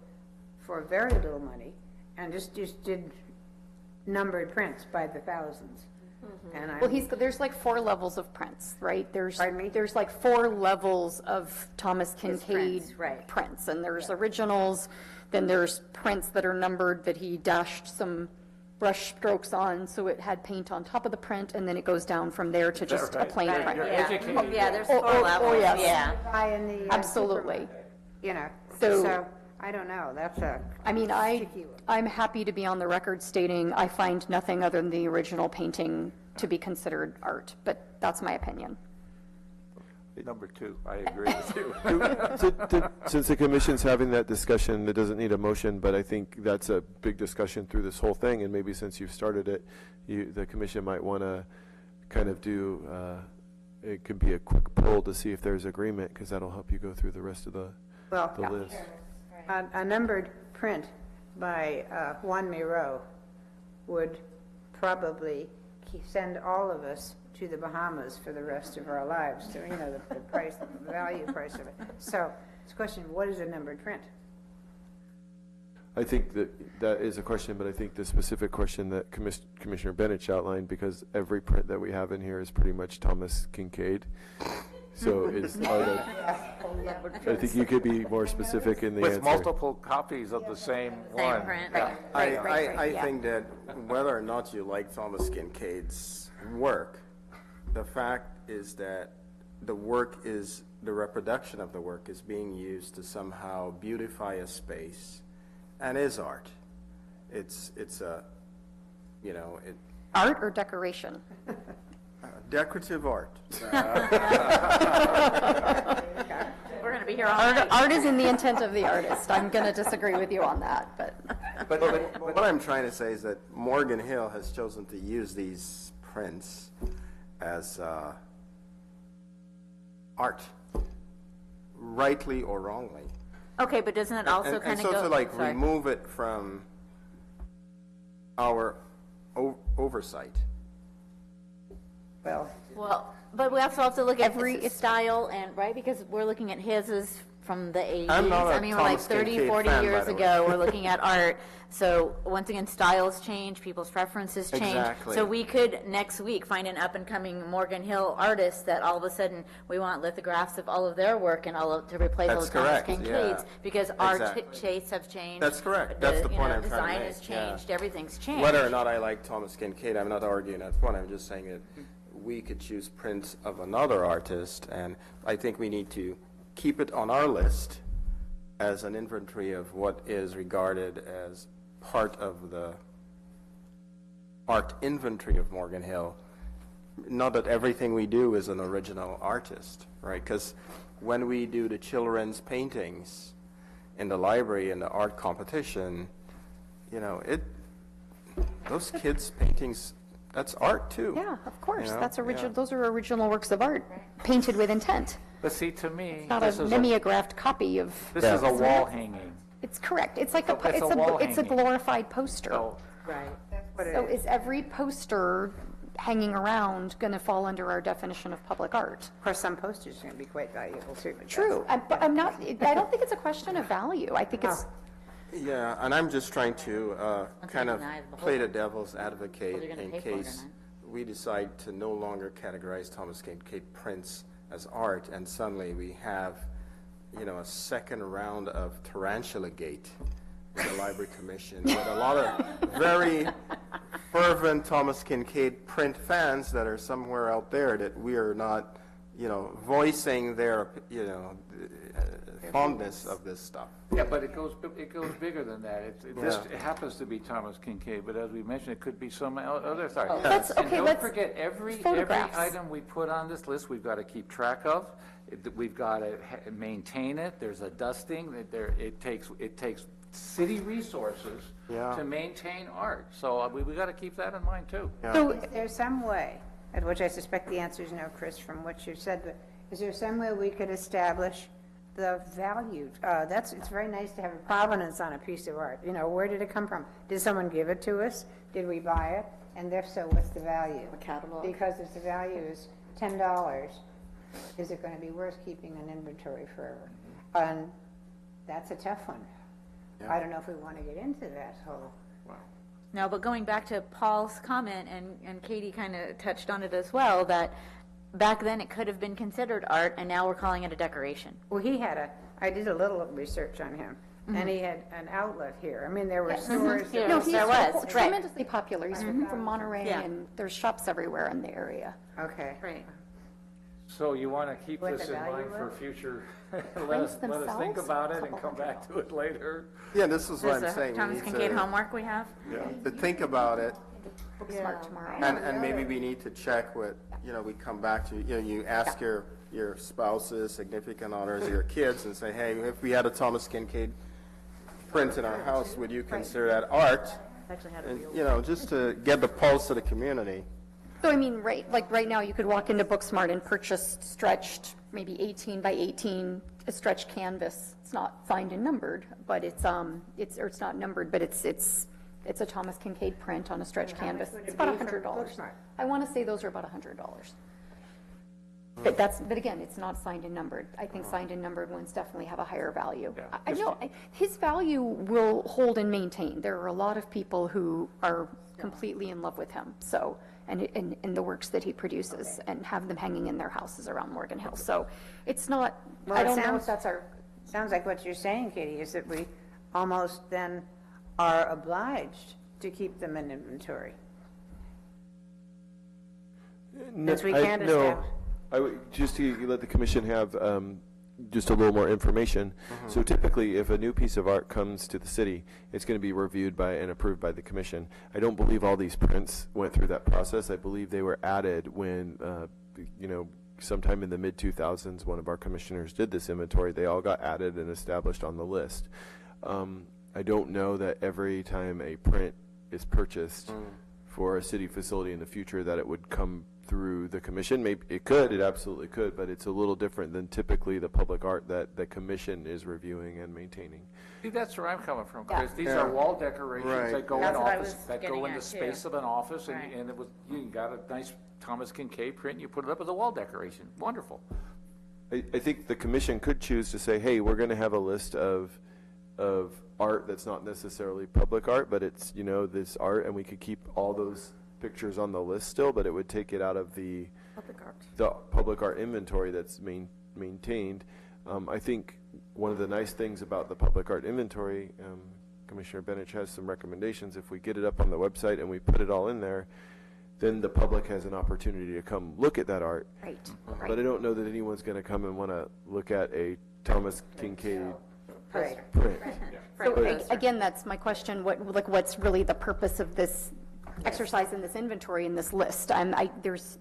for very little money, and just did numbered prints by the thousands. And Well, there's like 4 levels of prints, right? Pardon me? There's like 4 levels of Thomas Kincaid prints, right. prints, and there's originals, then there's prints that are numbered that he dashed some brush strokes on, so it had paint on top of the print, and then it goes down from there to just a right? plain Right. print. You're Yeah. educated. Yeah, there's Oh, 4 oh, levels, yes. yeah. buy in the Absolutely. supermarket, you know. So I don't know, that's a I mean, tricky one. I'm happy to be on the record stating I find nothing other than the original painting to be considered art, but that's my opinion. Number 2, I agree with you. Since the commission's having that discussion, it doesn't need a motion, but I think that's a big discussion through this whole thing, and maybe since you've started it, the commission might want to kind of do, it could be a quick poll to see if there's agreement, because that'll help you go through the rest of the list. A numbered print by Juan Miro would probably send all of us to the Bahamas for the rest of our lives, so, you know, the price, the value price of it. So, it's a question, what is a numbered print? I think that is a question, but I think the specific question that Commissioner Bennett outlined, because every print that we have in here is pretty much Thomas Kincaid. So it's, I think you could be more specific in the answer. With multiple copies of the same one. print. Yeah. I think that whether or not you like Thomas Kincaid's work, the fact is that the reproduction of the work is being used to somehow beautify a space and is art. It's a, you know, Art or decoration? decorative art. We're going to be here all night. Art is in the intent of the artist. I'm going to disagree with you on that, but. But what I'm trying to say is that Morgan Hill has chosen to use these prints as art, rightly or wrongly. Okay, but doesn't it also kind of go... And so to like sorry. remove it from our oversight. Well, But we also have to look at Every- its style and, right, because we're looking at his is from the 80s. I'm not a I mean, we're like Thomas 30, Kincaid 40 fan, by years the way. ago, we're looking at art. So once again, styles change, people's preferences change. Exactly. So we could next week find an up-and-coming Morgan Hill artist that all of a sudden we want lithographs of all of their work and to replace all That's of Thomas correct, Kincaid's yeah. because our Exactly. tastes have changed. That's correct. That's the point I'm trying to Design make, has changed, everything's changed. Whether or not I like Thomas Kincaid, I'm not arguing that point. I'm just saying that we could choose prints of another artist, and I think we need to keep it on our list as an inventory of what is regarded as part of the art inventory of Morgan Hill. Not that everything we do is an original artist, right? Because when we do the children's paintings in the library in the art competition, you know, those kids' paintings, that's art too. Yeah, of course. You know? That's original. Yeah. Those are original works of art, painted with intent. But see, to me, Not this a is mimeographed copy of. this is a wall hanging. It's correct. It's like It's a wall it's a hanging. glorified poster. So right, that's what it So is. is every poster hanging around going to fall under our definition of public art? Of course, some posters are going to be quite valuable too. but True. But I'm not, I don't think it's a question of value. I think it's, Yeah, and I'm just trying to kind of deny the play whole- the devil's advocate Whether you're gonna in pay for it or case not. we decide to no longer categorize Thomas Kincaid prints as art, and suddenly we have, you know, a second round of Tarantula Gate with the Library Commission, with a lot of very fervent Thomas Kincaid print fans that are somewhere out there that we are not, you know, voicing their, you know, fondness of this stuff. yeah, but it goes bigger than that. It happens to be Thomas Kincaid, but as we mentioned, it could be some other site. Let's- And okay, don't let's- forget, every photographs. item we put on this list, we've got to keep track of. We've got to maintain it. There's a dusting. It takes city resources Yeah. to maintain art. So we got to keep that in mind too. So is there some way, at which I suspect the answer is no, Chris, from what you said, but is there some way we could establish the value? It's very nice to have a provenance on a piece of art. You know, where did it come from? Did someone give it to us? Did we buy it? And if so, what's the value? A catalog. Because if the value is $10, is it going to be worth keeping an inventory forever? And that's a tough one. I don't know if we want to get into that whole. No, but going back to Paul's comment, and Katie kind of touched on it as well, that back then it could have been considered art, and now we're calling it a decoration. Well, I did a little research on him, and he had an outlet here. I mean, there were stores. Yeah. no, Yes, he's there was, right. tremendously popular. He's from Monterey, Yeah. and there's shops everywhere in the area. Okay. Right. So you want to keep What this the in mind value for was? future, Prints let us think themselves? about it and Couple come back to it later? Yeah, this is what This I'm is saying. We Thomas need Kincaid to- homework we have? to think about it, Book-smart tomorrow. and maybe we need to check with, we come back to, you ask your spouses, significant others, your kids, and say, hey, if we had a Thomas Kincaid print in our house, would you consider that art? Actually had a And, real. just to get the pulse of the community. So I mean, right now, you could walk into Booksmart and purchase stretched, maybe 18 by 18, a stretched canvas. It's not signed and numbered, but it's not numbered, but it's a Thomas Kincaid print on a stretched canvas. would it It's about be for $100. Booksmart? I want to say those are about $100. But again, it's not signed and numbered. I think signed and numbered ones definitely have a higher value. Yeah. I know, his value will hold and maintain. There are a lot of people who are completely in love with him, so, and the works that he produces, and have them hanging in their houses around Morgan Hill. So it's not, Well, I it don't know sounds- if that's our, Sounds like what you're saying, Katie, is that we almost then are obliged to keep them in inventory. Since we can't establish. I would, just to let the commission have just a little more information. So typically, if a new piece of art comes to the city, it's going to be reviewed by and approved by the commission. I don't believe all these prints went through that process. I believe they were added when, sometime in the mid-2000s, one of our commissioners did this inventory. They all got added and established on the list. I don't know that every time a print is purchased for a city facility in the future that it would come through the commission. Maybe it could, it absolutely could, but it's a little different than typically the public art that the commission is reviewing and maintaining. See, that's where I'm coming from, Yeah. Chris. These are wall decorations Right. that go in That's what I office, was that getting go in the at, too. space of an office, Right. and it was, you got a nice Thomas Kincaid print, and you put it up as a wall decoration. Wonderful. I think the commission could choose to say, hey, we're going to have a list of art that's not necessarily public art, but it's, this art, and we could keep all those pictures on the list still, but it would take it out of the public art inventory that's maintained. I think one of the nice things about the public art inventory, Commissioner Benich has some recommendations. If we get it up on the website and we put it all in there, then the public has an opportunity to come look at that art. right, But I don't know that anyone's going to come and want to look at a Thomas Kincaid Right. print. So again, that's my question, what's really the purpose of this exercise in this inventory, in this list? There's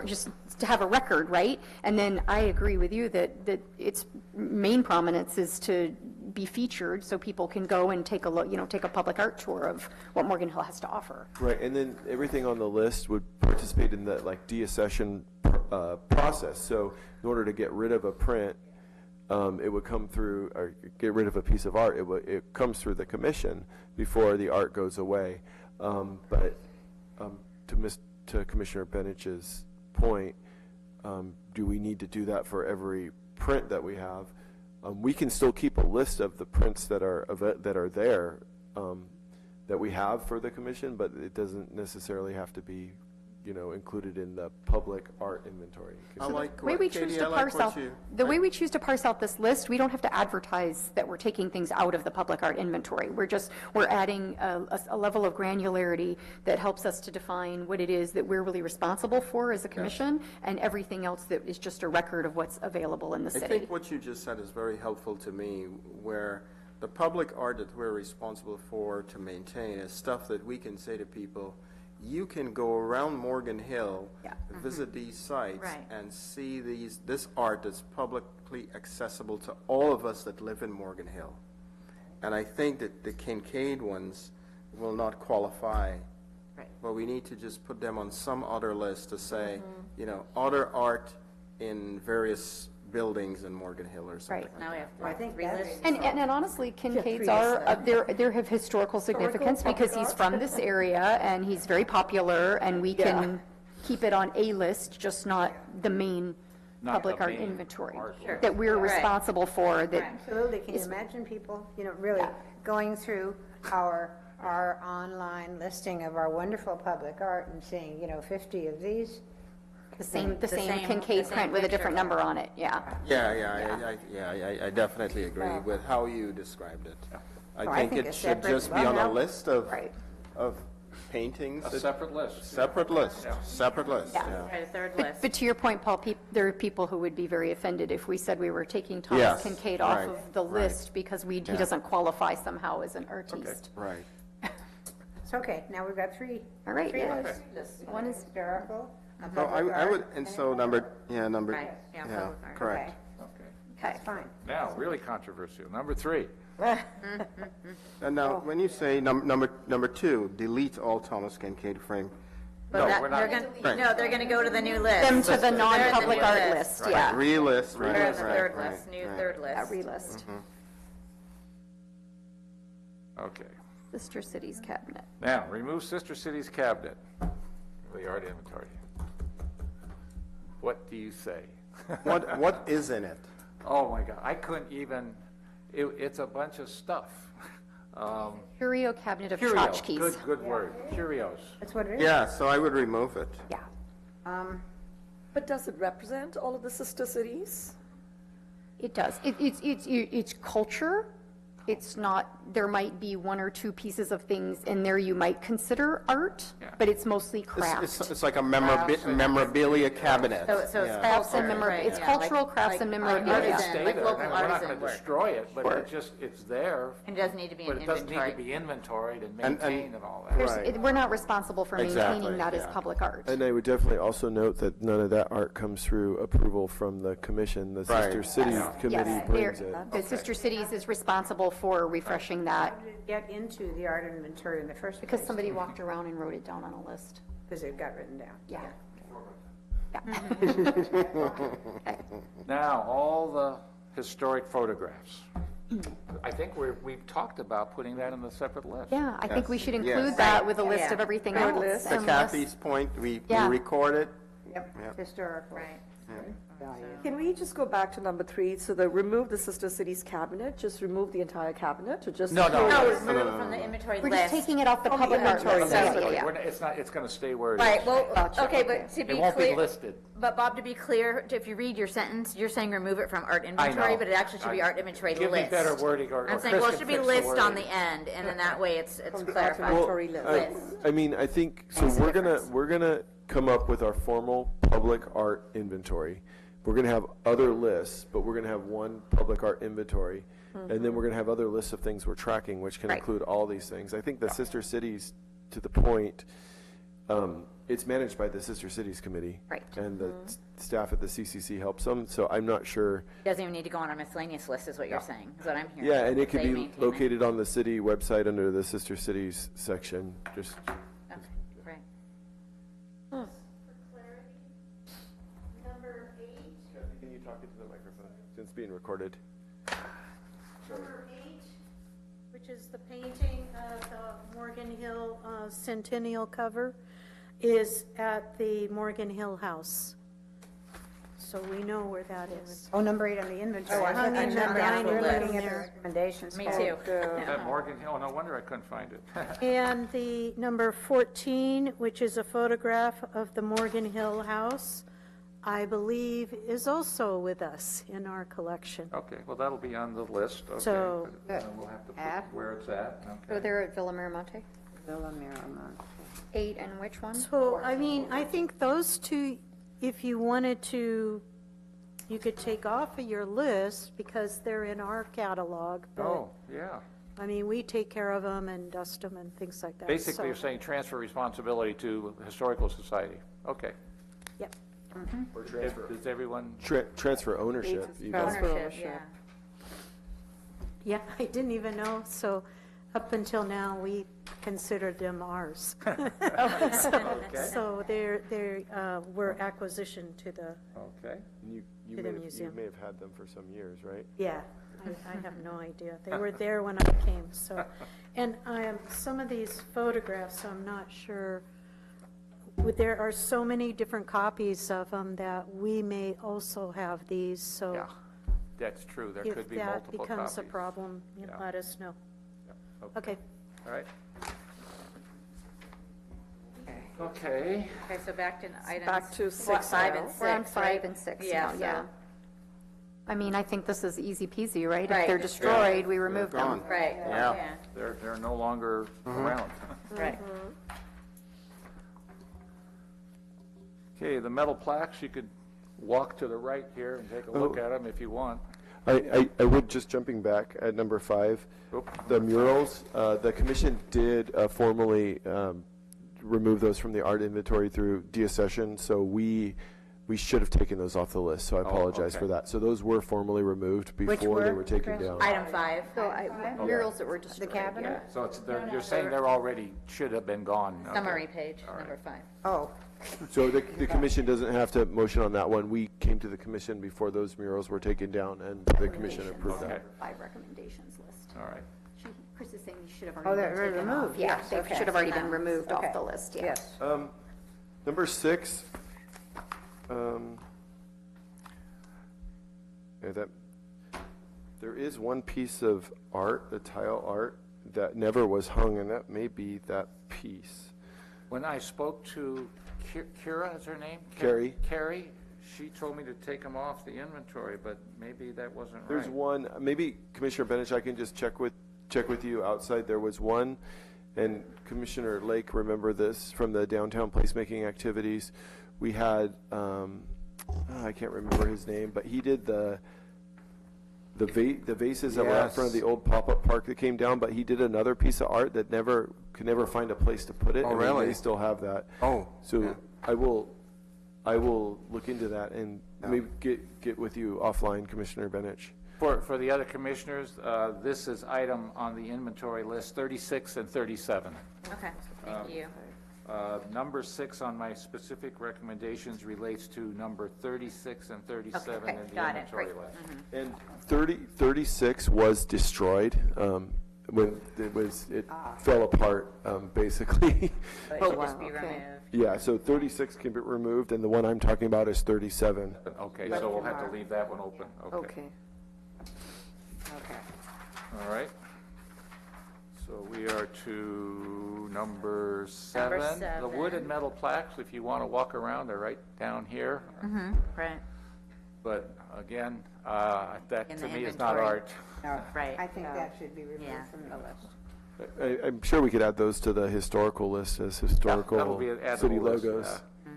just to have a record, right? And then I agree with you that its main prominence is to be featured so people can go and take a look, take a public art tour of what Morgan Hill has to offer. Right, and then everything on the list would participate in the deaccession process. So in order to get rid of a print, it would come through, or get rid of a piece of art, it comes through the commission before the art goes away. But to Commissioner Benich's point, do we need to do that for every print that we have? We can still keep a list of the prints that are there that we have for the commission, but it doesn't necessarily have to be, included in the public art inventory. I like The way what, we choose Katie, to I like parse what out, you. the way we choose to parse out this list, we don't have to advertise that we're taking things out of the public art inventory. We're adding a level of granularity that helps us to define what it is that we're really responsible for as a commission, and everything else that is just a record of what's available in the I city. think what you just said is very helpful to me, where the public art that we're responsible for to maintain is stuff that we can say to people, you can go around Morgan Hill, visit these sites, Right. and see this art that's publicly accessible to all of us that live in Morgan Hill. And I think that the Kincaid ones will not qualify. Right. But we need to just put them on some other list to say, other art in various buildings in Morgan Hill or something. Right. Now we have Well, I think three that's- lists. And honestly, Kincaid's are, there have historical significance because he's from this area and he's very popular, and we can keep it on a list, just not the main Not public the art main inventory art that we're Right. responsible for, that Absolutely. Can you imagine people, really going through our online listing of our wonderful public art and seeing, 50 of these? the same same- Kincaid the same print with a picture. different number on it, yeah. I definitely agree with how you described it. I Oh, I think think it a should separate- just be on a well, list of, Right. of paintings. A separate list. Separate list, separate list, Yeah. yeah. Right, a third But list. but to your point, Paul, there are people who would be very offended if we said we were taking Thomas Yes, Kincaid off right, of the right. list because he Yeah. doesn't qualify somehow as an artiste. Right. It's okay, now we've got three. All right, Three yeah. lists. One is historical, a No, public I would, art, and so number, Right, yeah, yeah, public art. correct. Okay. Okay, fine. Now, really controversial. Number 3. And now, when you say number 2, delete all Thomas Kincaid frame, But No, that- we're not- they're gonna, Right. no, they're gonna go to the new list. Them to the They're in non-public new art list, yeah. re-list, right, They're in the right, third right, list, new right. third list. A relist. Okay. Sister Cities Cabinet. Now, remove Sister Cities cabinet, the art inventory. What do you say? What is in it? Oh, my God, I couldn't even, it's a bunch of stuff. Curio Cabinet of Curio, Tchotchkes. good word, curios. That's what it is? Yeah, so I would remove it. Yeah. But does it represent all of the sister cities? It does. It's culture. It's not, there might be one or two pieces of things in there you might consider art, Yeah. but it's mostly It's, craft. it's like a memorabilia cabinet. So it's Yeah. Crafts and culture, right, it's yeah, cultural like- crafts and like memorabilia. artisan, Stay like there. local We're not artisan going to work. destroy it, but it's there, And it doesn't need to be but an it doesn't need to inventory. be inventoried and And- maintained and all that. Right. We're not responsible for Exactly, maintaining that as yeah. public art. And I would definitely also note that none of that art comes through approval from the commission. The Right. Sister Cities Yes, Committee brings they're- it. the Sister Cities is responsible for refreshing that How did it get into the art inventory in the first place? because somebody walked around and wrote it down on a list. Because it got written down. Yeah. Now, all the historic photographs. I think we've talked about putting that in the separate list. Yeah, I think we should include Yes. that with a list Yeah. of everything Good else. list. To and Kathy's point, we Yeah. record it. Yep, Yep. historical. Right. Value. Can we just go back to number 3? So the remove the sister cities cabinet, just remove the entire cabinet or just? No. No, remove it from the inventory We're list. just taking it off the public art inventory list. list. Yeah, yeah, We're yeah. not- It's not, it's going to stay where it is. Right, well, Gotcha, okay, okay. but to be It won't be clear, listed. but Bob, to be clear, if you read your sentence, you're saying remove it from art inventory, know. but it actually should be art inventory list. Give me better wording, or I'm saying, Chris well, it can should be fix the list on wording. the end, and then that way it's From the clarified. inventory list. List. I mean, I think, so we're gonna come up with our formal public art inventory. We're gonna have other lists, but we're gonna have one public art inventory. And then we're gonna have other lists of things we're tracking, which can Right. include all these things. I think the Sister Cities, to the point, it's managed by the Sister Cities Committee. Right. And the staff at the CCC helps them, so I'm not sure. Doesn't even need to go on our miscellaneous list, is what you're saying, is what I'm hearing. Yeah, and it could They be maintain it. located on the city website under the Sister Cities section, just. Okay, right. Can you talk into the microphone? It's being recorded. Number 8, which is the painting of the Morgan Hill Centennial cover, is at the Morgan Hill House. So we know where that is. Oh, number 8 on the inventory. Oh, I I'm thought you meant down, the we're list. looking at the There. recommendations. Me for- too. That Morgan Hill, no wonder I couldn't find it. And the number 14, which is a photograph of the Morgan Hill House, I believe is also with us in our collection. Okay, well, that'll be on the list, okay. So- but then we'll have to At? put where it's at, So okay. they're at Villa Miramonte. Villa Miramont. 8 and which one? So, I mean, I think those two, if you wanted to, you could take off of your list because they're in our catalog. But, Oh, yeah. I mean, we take care of them and dust them and things like that. Basically, So- you're saying transfer responsibility to the Historical Society. Okay. Yep. Does everyone, Transfer ownership. even. Ownership, yeah. Yeah, I didn't even know, so up until now, we considered them ours. So we're acquisition to the, okay. And you To the may have, you museum. may have had them for some years, right? yeah, I have no idea. They were there when I came, so. And some of these photographs, I'm not sure, there are so many different copies of them that we may also have these, so. Yeah, that's true. There If could be that multiple copies. becomes a problem, you Yeah. let us know. Yeah, Okay. All right. Okay. Okay, so back to items. Back to what, 6 5 now. and 6, We're on right? 5 and 6 now, so- yeah. I mean, I think this is easy peasy, right? If Right. they're destroyed, we remove them. gone. Right, Yeah. yeah, They're no longer around. right. Okay, the metal plaques, you could walk to the right here and take a look at them if you want. I would, just jumping back at number 5, the murals, the commission did formally remove those from the art inventory through deaccession, so we should have taken those off the list, so I apologize for that. So those were formally removed before they were taken down. Item 5. Murals that were destroyed. The cabinet? So it's, you're saying they're already, should have been gone. Okay. Summary page, number 5. Oh, So the commission doesn't have to motion on that one. We came to the commission before those murals were taken down, and the commission approved that. 5 recommendations list. All right. Chris is saying these should have Oh, already they're been taken off. removed. Yeah, Yes, they okay. should have already been removed Okay. off the list, yeah. yes. Number 6, there is one piece of art, the tile art, that never was hung, and that may be that piece. When I spoke to Kira, is her name? Carrie. Carrie, she told me to take them off the inventory, but maybe that wasn't right. There's one, maybe Commissioner Benich, I can just check with you outside. There was one, and Commissioner Lake, remember this from the downtown placemaking activities. We had, I can't remember his name, but he did the vases that were out front of the old pop-up park that came down, but he did another piece of art that could never find a place to put it. Oh, and really? we may still have that. Oh, So yeah. I will look into that and maybe get with you offline, Commissioner Benich. For the other commissioners, this is item on the inventory list 36 and 37. Okay, thank you. Number 6 on my specific recommendations relates to number 36 and 37 Okay, in the got it. inventory Great. list. And 36 was destroyed when it fell apart, basically. So it Oh, should just wow, be okay. removed. Yeah, so 36 can be removed, and the one I'm talking about is 37. Okay, so we'll have to leave that one open. Okay. Okay. All right. So we are to number 7. The 7. wood and metal plaques, if you want to walk around, they're right down here. Right, But again, that In to the me is not inventory. art. No, Right. I think that should be removed Yeah. from the list. I'm sure we could add those to the historical list as That'll historical be an addable city list, logos. yeah.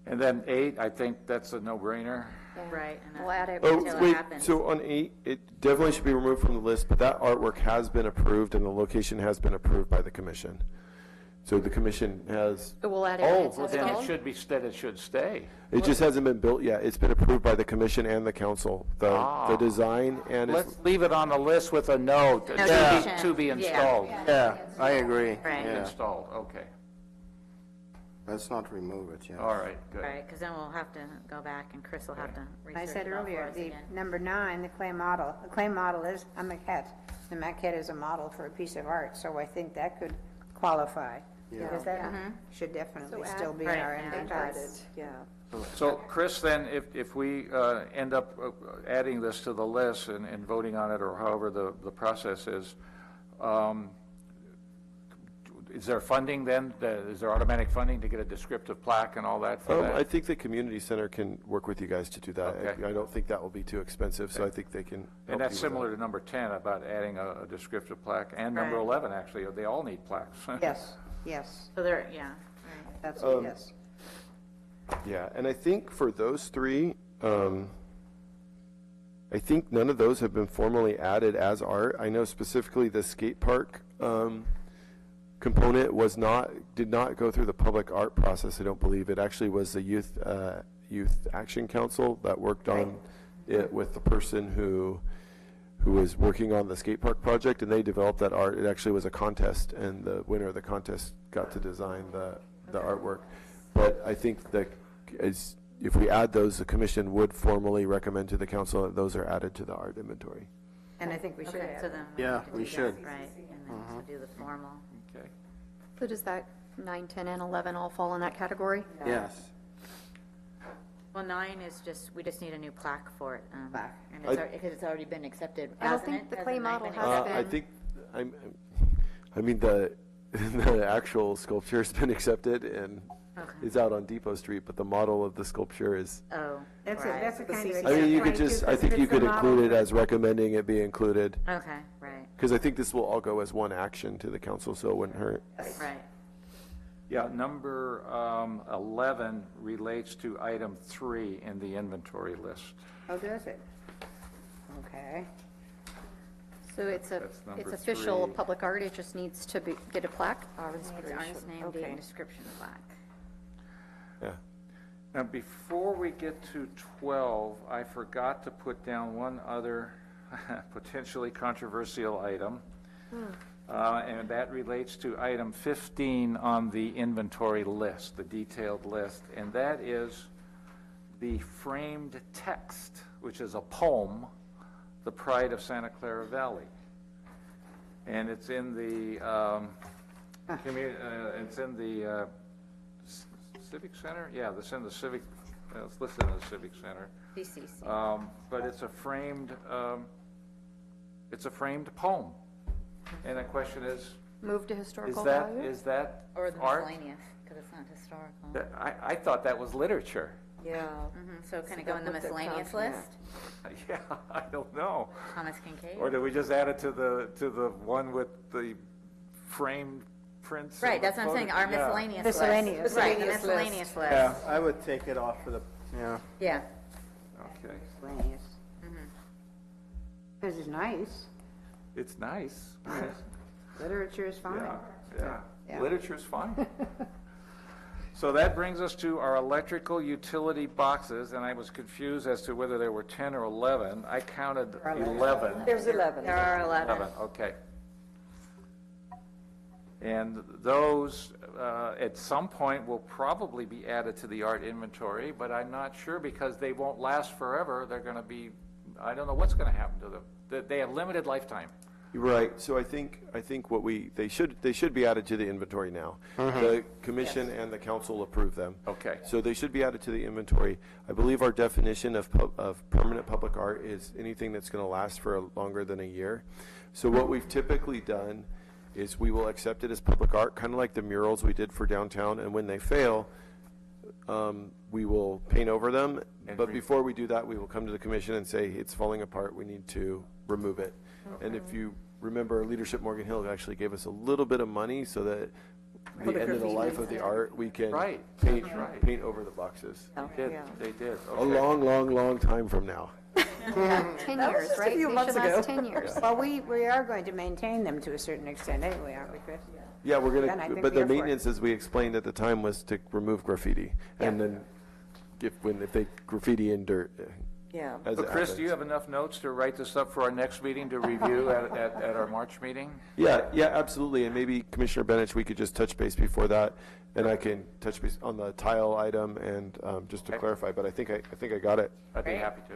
And then 8, I think that's a no-brainer. right. and We'll add it Oh, Until it wait, happens. so on 8, it definitely should be removed from the list, but that artwork has been approved and the location has been approved by the commission. So the commission has, We'll add it. Oh, It's well, then it installed. should be, it should stay. it just hasn't been built yet. It's been approved by the commission and the council. The design and it's, Let's leave it on the list with a note, Notation. to be Yeah. installed. Yeah, I agree. Right. Yeah. Installed, okay. Let's not remove it, yeah. All right, good. Right, because then we'll have to go back and Chris will have to I research said it all for earlier, us the again. number 9, the clay model. The clay model is a maquette. The maquette is a model for a piece of art, so I think that could qualify. Because that should definitely still be in our Right, yeah. inventory. Added, yeah. So, Chris, then, if we end up adding this to the list and voting on it, or however the process is there funding then? Is there automatic funding to get a descriptive plaque and all that for that? I think the community center can work with you guys to do that. Okay. I don't think that will be too expensive, so I think they can help And that's you with similar to number 10 about adding a descriptive plaque, and number Right. 11, actually, they all need plaques. Yes, yes, So there, yeah, right. that's, yes. Yeah, and I think for those 3, I think none of those have been formally added as art. I know specifically the skate park component did not go through the public art process, I don't believe. It actually was the Youth Action Council that worked on it with the person who was working on the skate park project, and they developed that art. It actually was a contest, and the winner of the contest got to design the artwork. But I think that if we add those, the commission would formally recommend to the council that those are added to the art inventory. And I think we should Okay, add so it. then Yeah, have to we do that, should. Right, and then to do the formal. Okay. So does that 9, 10, and 11 all fall in that category? Yes. Well, 9 is just, we just need a new plaque for it. Plaque. And it's, because it's already been accepted, I don't hasn't think it? the Has clay 9 model been has accepted? I think, I mean, the actual sculpture's been accepted and Okay. is out on Depot Street, but the model of the sculpture is, Oh, That's right. a kind of. I mean, you could catch-22, just, I because think if you it's the could include model- it as recommending it be included. Okay, right, Because I think this will all go as one action to the council, so it wouldn't hurt. right. Yeah, number 11 relates to item 3 in the inventory list. Oh, does it? Okay. So it's That's number it's official 3. public art, it just needs to get a plaque? It's artist name, date, and description plaque. Yeah. Now, before we get to 12, I forgot to put down one other potentially controversial item, and that relates to item 15 on the inventory list, the detailed list, and that is the framed text, which is a poem, The Pride of Santa Clara Valley. And it's in the, it's in the Civic Center? Yeah, it's in the Civic, it's listed in the Civic Center. CCC. But it's a framed poem. And the question is, Move to historical is value? that Or the art? miscellaneous, because it's not historical. I thought that was literature. Yeah. So can it go in the that miscellaneous counts, yeah. list? Yeah, I don't know. Thomas Kincaid? Or do we just add it to the one with the framed prints? of Right, the that's what I'm saying, our photo- yeah. miscellaneous list. Miscellaneous. Right, the Miscellaneous miscellaneous list. Yeah, I would take it off of the, yeah. Yeah. Okay. Miscellaneous. This is nice. It's nice. Literature is fine. Yeah. Yeah. Literature's fine. So that brings us to our electrical utility boxes, and I was confused as to whether there were 10 or 11. I counted 11. There's 11. There are 11. 11, okay. And those, at some point, will probably be added to the art inventory, but I'm not sure because they won't last forever. They're going to be, I don't know what's going to happen to them. They have limited lifetime. Right, so I think what they should be added to the inventory now. The commission and the council approve them. Okay. So they should be added to the inventory. I believe our definition of permanent public art is anything that's going to last for longer than a year. So what we've typically done is we will accept it as public art, kind of like the murals we did for downtown, and when they fail, we will paint over them. But before we do that, we will come to the commission and say, it's falling apart, we need to remove it. And if you remember, Leadership Morgan Hill actually gave us a little bit of money so that the end of the life of the art, we can paint over the boxes. They did. A Okay. long time from now. 10 years, just a right? few They months should last ago. 10 years. Well, we are going to maintain them to a certain extent anyway, aren't we, Chris? Yeah, we're Then I gonna, think but we're the for it. maintenance, as we explained at the time, was to remove graffiti. And then if they graffiti in dirt, Yeah. as But it Chris, do you happens. have enough notes to write this up for our next meeting to review at our March meeting? Yeah, absolutely, and maybe Commissioner Bennett, we could just touch base before that, and I can touch base on the tile item and just to clarify, but I think I got it. I'd be happy to.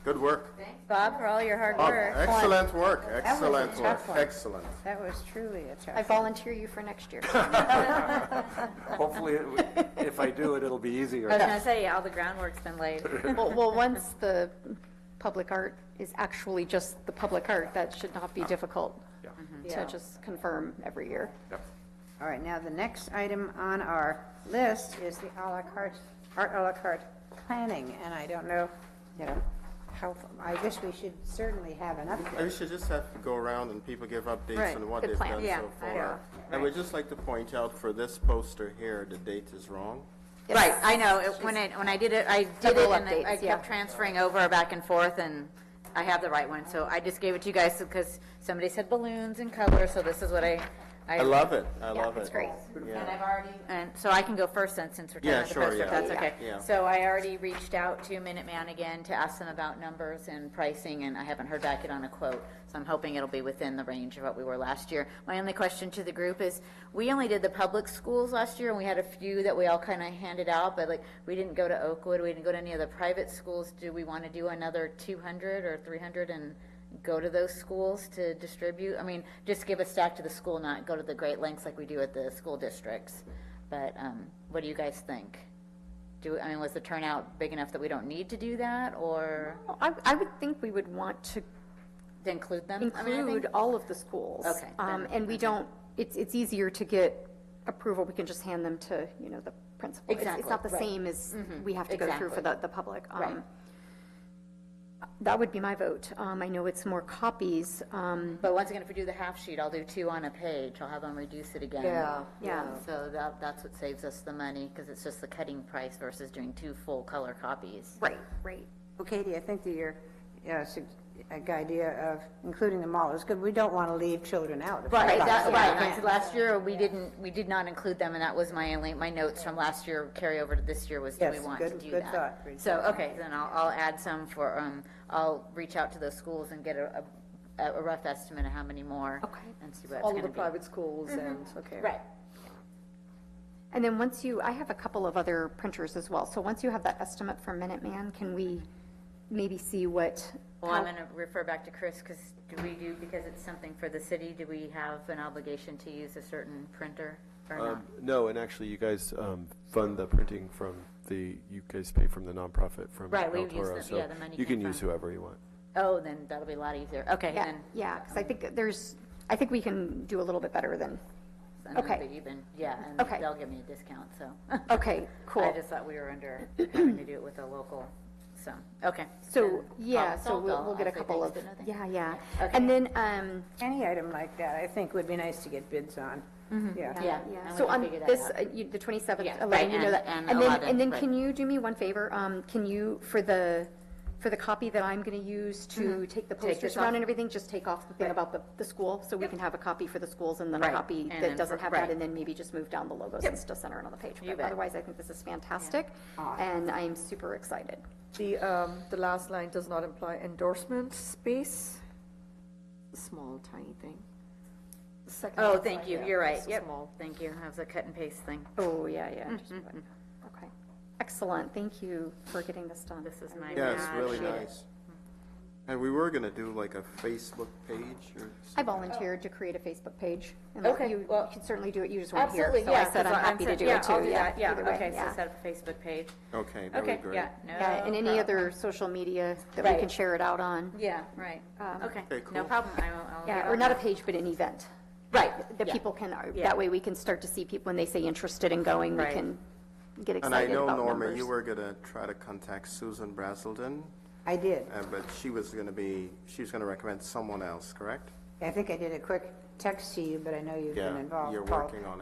Good work. Thanks, Bob, for all your hard Bob, work. excellent work, was a excellent tough work, one. excellent. That was truly a tough I volunteer you for next year. Hopefully, if I do it, it'll be easier. I was going to say, all the groundwork's been laid. Well, once the public art is actually just the public art, that should not be difficult Yeah. to just confirm every year. All right, now the next item on our list is the art a la carte planning, and I don't know, how, I guess we should certainly have an And we update. should just have to go around and people give updates Right. on what Good they've plan. done Yeah, so I know. far. And we'd just like to point out for this poster here, the date is wrong. Right, I know, when I did it, Several and I updates, yeah. kept transferring over back and forth, and I have the right one, so I just gave it to you guys because somebody said balloons and colors, so this is what I I love it, I Yeah, love it. it's great. And I've already, and so I can go first then, since we're talking Yeah, about the sure, poster, if yeah. that's okay. Yeah. So I already reached out to Minuteman again to ask them about numbers and pricing, and I haven't heard back yet on a quote, so I'm hoping it'll be within the range of what we were last year. My only question to the group is, we only did the public schools last year, and we had a few that we all kind of handed out, but like, we didn't go to Oakwood, we didn't go to any of the private schools. Do we want to do another 200 or 300 and go to those schools to distribute? I mean, just give a stack to the school, not go to the great lengths like we do at the school districts. But what do you guys think? I mean, was the turnout big enough that we don't need to do that, or I would think we would want to to include them? I mean, I think- include all of the schools. Okay, then- And we don't, it's easier to get approval, we can just hand them to, the principal. It's Exactly, not the right. same as we have to go through for Exactly. the public. Right. That would be my vote. I know it's more copies. But once again, if we do the half sheet, I'll do 2 on a page. I'll have them reduce it again. Yeah. So that's what saves us the money, because it's just the cutting price versus doing 2 full color copies. Right, right. Well, Katie, I think that your idea of including them all is good. We don't want to leave children out. Right, right. Last year, we did not include them, and that was my notes from last year carry over to this year was, do we Yes, want to good- do good that? thought. So, okay, then I'll add some for, I'll reach out to those schools and get a rough estimate of how many more. Okay. And see what it's All going of to the be. private schools and, okay. Right. And then once I have a couple of other printers as well. So once you have that estimate from Minuteman, can we maybe see what? Well, I'm going to refer back to Chris, because because it's something for the city, do we have an obligation to use a certain printer or not? No, and actually, you guys fund the printing from you guys pay from the nonprofit from Right, we El use Toro, the- so yeah, the money you came can use from- whoever you want. Oh, then that'll be a lot easier. Okay, Yeah, then. yeah, because I think we can do a little bit better than, And Okay. it'll be even, yeah, and Okay. they'll give me a discount, so. okay, cool. I just thought we were under having to do it with a local, so, okay. So, Then yeah, problem so solved. we'll get a I'll say couple of, thanks, but no yeah, yeah. Okay. And then, Any item like that, I think would be nice to get bids on. Yeah. Yeah. yeah, and we so can on figure that this, out. the 27th, Yeah, 11, right, you know that. and then, 11, can right. you do me one favor? Can you, for the copy that I'm going to use to take the Take posters this around off? and everything, just take off the thing about the school, so we can have a copy for the schools and then a Right, copy and that then doesn't for- have right. that, and then maybe just move down the logos and still center another page. You But bet. otherwise, I think this is fantastic, and I'm super excited. The last line does not imply endorsement space. Small, tiny thing. The second Oh, line, thank you, yeah, you're right, it's yep, small. thank you, that was a cut and paste thing. Oh, yeah, yeah. just put- Okay. Excellent. Thank you for getting this done. This is my. Yeah, it's really appreciate it. nice. And we were gonna do like a Facebook page or I volunteered to create a Facebook page. And Okay, You well, could certainly do it, you just weren't here. Absolutely, So yeah. I said 'cause I'm happy to do it too. I'll do that, either way, okay, so yeah. set up a Facebook page. Okay, that'd Okay, be great. yeah, no. Yeah, and any problem. other social media that we Right. can share it out on. Yeah, right, okay, Okay, no cool. problem, I'll Yeah, get or on not a that. page, but an event. Right, That yeah. people can, Yeah. that way we can start to see people, when they say interested in going, we Right. can get And I excited know, about Norma, numbers. you were gonna try to contact Susan Brazelton, I did. but she was gonna recommend someone else, correct? I think I did a quick text to you, but I know you've Yeah, been involved. you're Paul. working on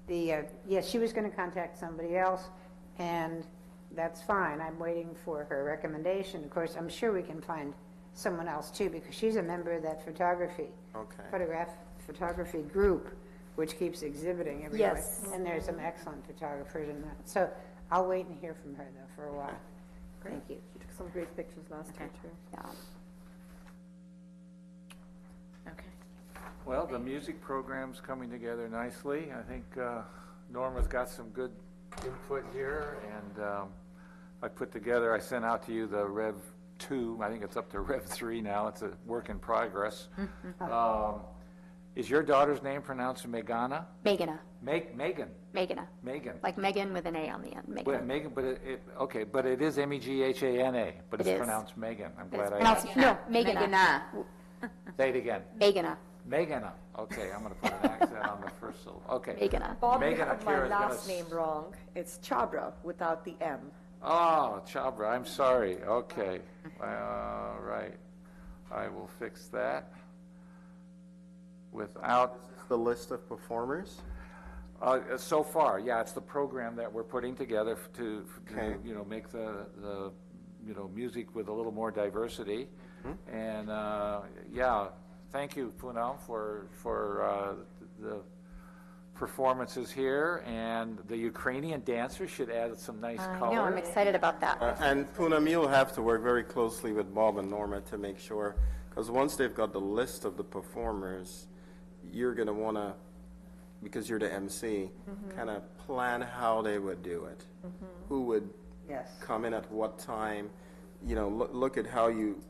it, yeah. Yes, she was going to contact somebody else, and that's fine. I'm waiting for her recommendation. Of course, I'm sure we can find someone else too, because she's a member of that photography group, which keeps exhibiting everywhere. Yes. And there's some excellent photographers in that. So I'll wait and hear from her, though, for a while. Thank you. You took some great pictures last year, too. Yeah. Okay. Well, the music program's coming together nicely. I think Norma's got some good input here, and I sent out to you the Rev 2, I think it's up to Rev 3 now, it's a work in progress. Is your daughter's name pronounced Megana? Megana, Megan? Megana, Megan. like Megan with an A on the end, But Megana. Megan, but it is Meghana, but It it's is. pronounced Megan. I'm It's glad I pronounced- No, Megana, Megana. say it again. Megana, Megana. Okay, I'm going to put an accent on the first syllable. Okay. Megana. Bob, you Megan have my Akira's gonna last name wrong. It's Chabra without the M. Oh, Chabra, I'm sorry. Okay. Right. I will fix that. Without, The list of performers? so far, yeah, it's the program that we're putting together to Okay. make the music with a little more diversity. And, yeah, thank you, Poonam, for the performances here. And the Ukrainian dancers should add some nice I color. know, I'm excited about that. And Poonam, you'll have to work very closely with Bob and Norma to make sure, because once they've got the list of the performers, you're going to want to, because you're the MC, kind of plan how they would do it. Who would Yes. come in at what time, look at how you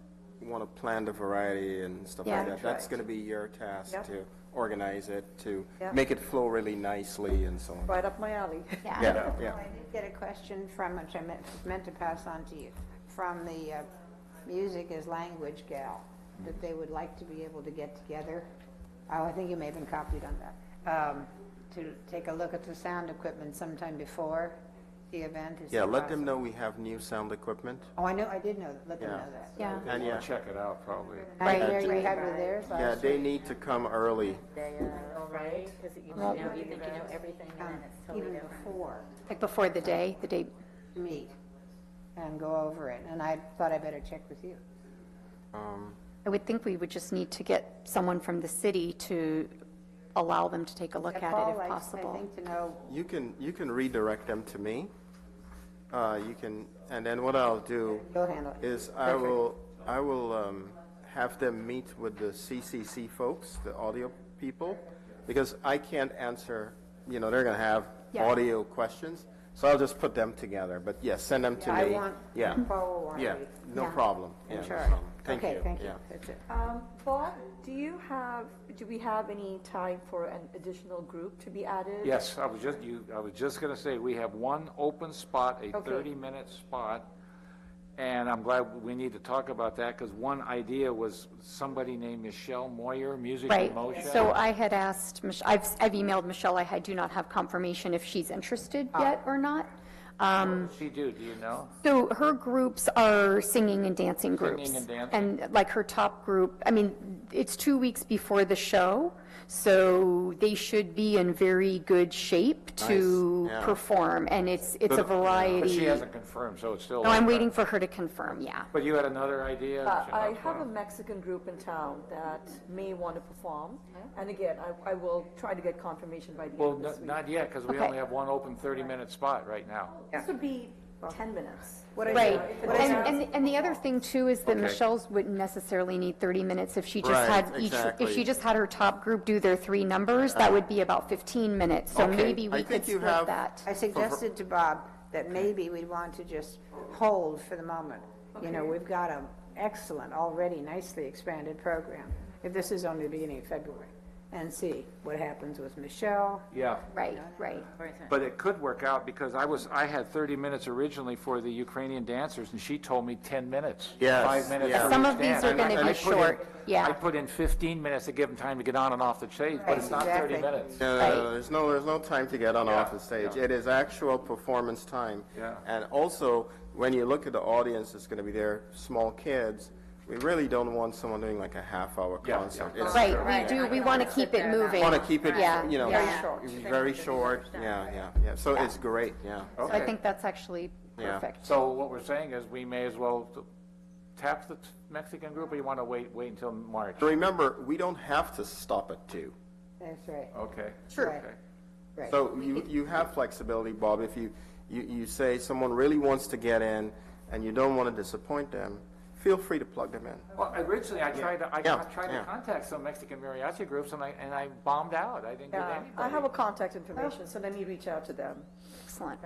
want to plan the variety and stuff Yeah. like that. That's going to be your task Yep. to organize it, to Yep. make it flow really nicely and so on. Right up my alley. Yeah. Yeah, yeah. I did get a question from, which I meant to pass on to you, from the Music as Language gal, that they would like to be able to get together. Oh, I think you may have been copied on that. To take a look at the sound equipment sometime before the event? Is Yeah, that let them possible? know we have new sound equipment. Oh, I know, I did know that, let them Yeah. know that. Yeah. And yeah, Check it out, probably. Right, Right, there you right. have it there. yeah, they need to come early. Right? Because you Well- think you know everything and then it's totally Even different. before, Like before the day, to meet and go over it, and I thought I better check with you. I would think we would just need to get someone from the city to allow them to take a look at it Paul, if I possible. think to know, You can redirect them to me. You can, and then what I'll do you'll handle it. is I will have them meet with the CCC folks, the audio people, because I can't answer, they're going to have Yeah. audio questions, so I'll just put them together. But yes, send them to I me. want, Yeah, Paul will want yeah, to be no Yeah. problem. Yeah, in no charge. problem. Thank Okay, you. thank you, Yeah. that's it. Bob, do we have any time for an additional group to be added? Yes, I was just going to say, we have one open spot, a Okay. 30-minute spot, and I'm glad we need to talk about that, because one idea was somebody named Michelle Moyer, Music in Right, Motion. so I had asked, I've emailed Michelle, I do not have confirmation if she's interested yet or not. What does she do, do you know? So her groups are singing and dancing groups. Singing and dancing. And like her top group, I mean, it's 2 weeks before the show, so they should be in very good shape to Nice, yeah. perform, and it's a variety. But she hasn't confirmed, so it's still... No, I'm open. waiting for her to confirm, yeah. But you had another idea? I have a Mexican group in town that may want to perform, and again, I will try to get confirmation by the Well, end of this week. not yet, because we Okay. only have one open 30-minute spot right now. This would be 10 minutes. Right, and the other thing too is that Okay. Michelle's wouldn't necessarily need 30 minutes if she just Right, had if exactly. she just had her top group do their 3 numbers, that would be about 15 minutes, so Okay, maybe I we could think you split have- that. I suggested to Bob that maybe we'd want to just hold for the moment. You know, we've got an excellent, already nicely expanded program, if this is only the beginning of February, and see what happens with Michelle. Yeah. Right, right. But it could work out, because I had 30 minutes originally for the Ukrainian dancers, and she told me 10 minutes. Yes, 5 minutes yeah. for Some each of these dance. are And gonna I be put in- short, yeah. I put in 15 minutes to give them time to get on and off the stage, but it's not 30 Exactly. minutes. No, there's no time to get on Yeah, off the stage. yeah. It is actual performance time. Yeah. And also, when you look at the audience that's going to be there, small kids, we really don't want someone doing like a half-hour Yeah, concert. yeah. Right, we want to keep it moving. Want to keep it, Yeah, very short. Yeah. So it's great, yeah. So I think that's actually Yeah. perfect. So what we're saying is, we may as well tap the Mexican group, or you want to wait until March? Remember, we don't have to stop at 2. That's right. Okay. Sure. Okay. Right. So you have flexibility, Bob. If you say someone really wants to get in and you don't want to disappoint them, feel free to plug them in. Well, originally, I tried to Yeah. contact some Mexican mariachi groups, and I bombed out. I didn't get Yeah, anybody. I have a contact information, so let me reach out to them. Excellent.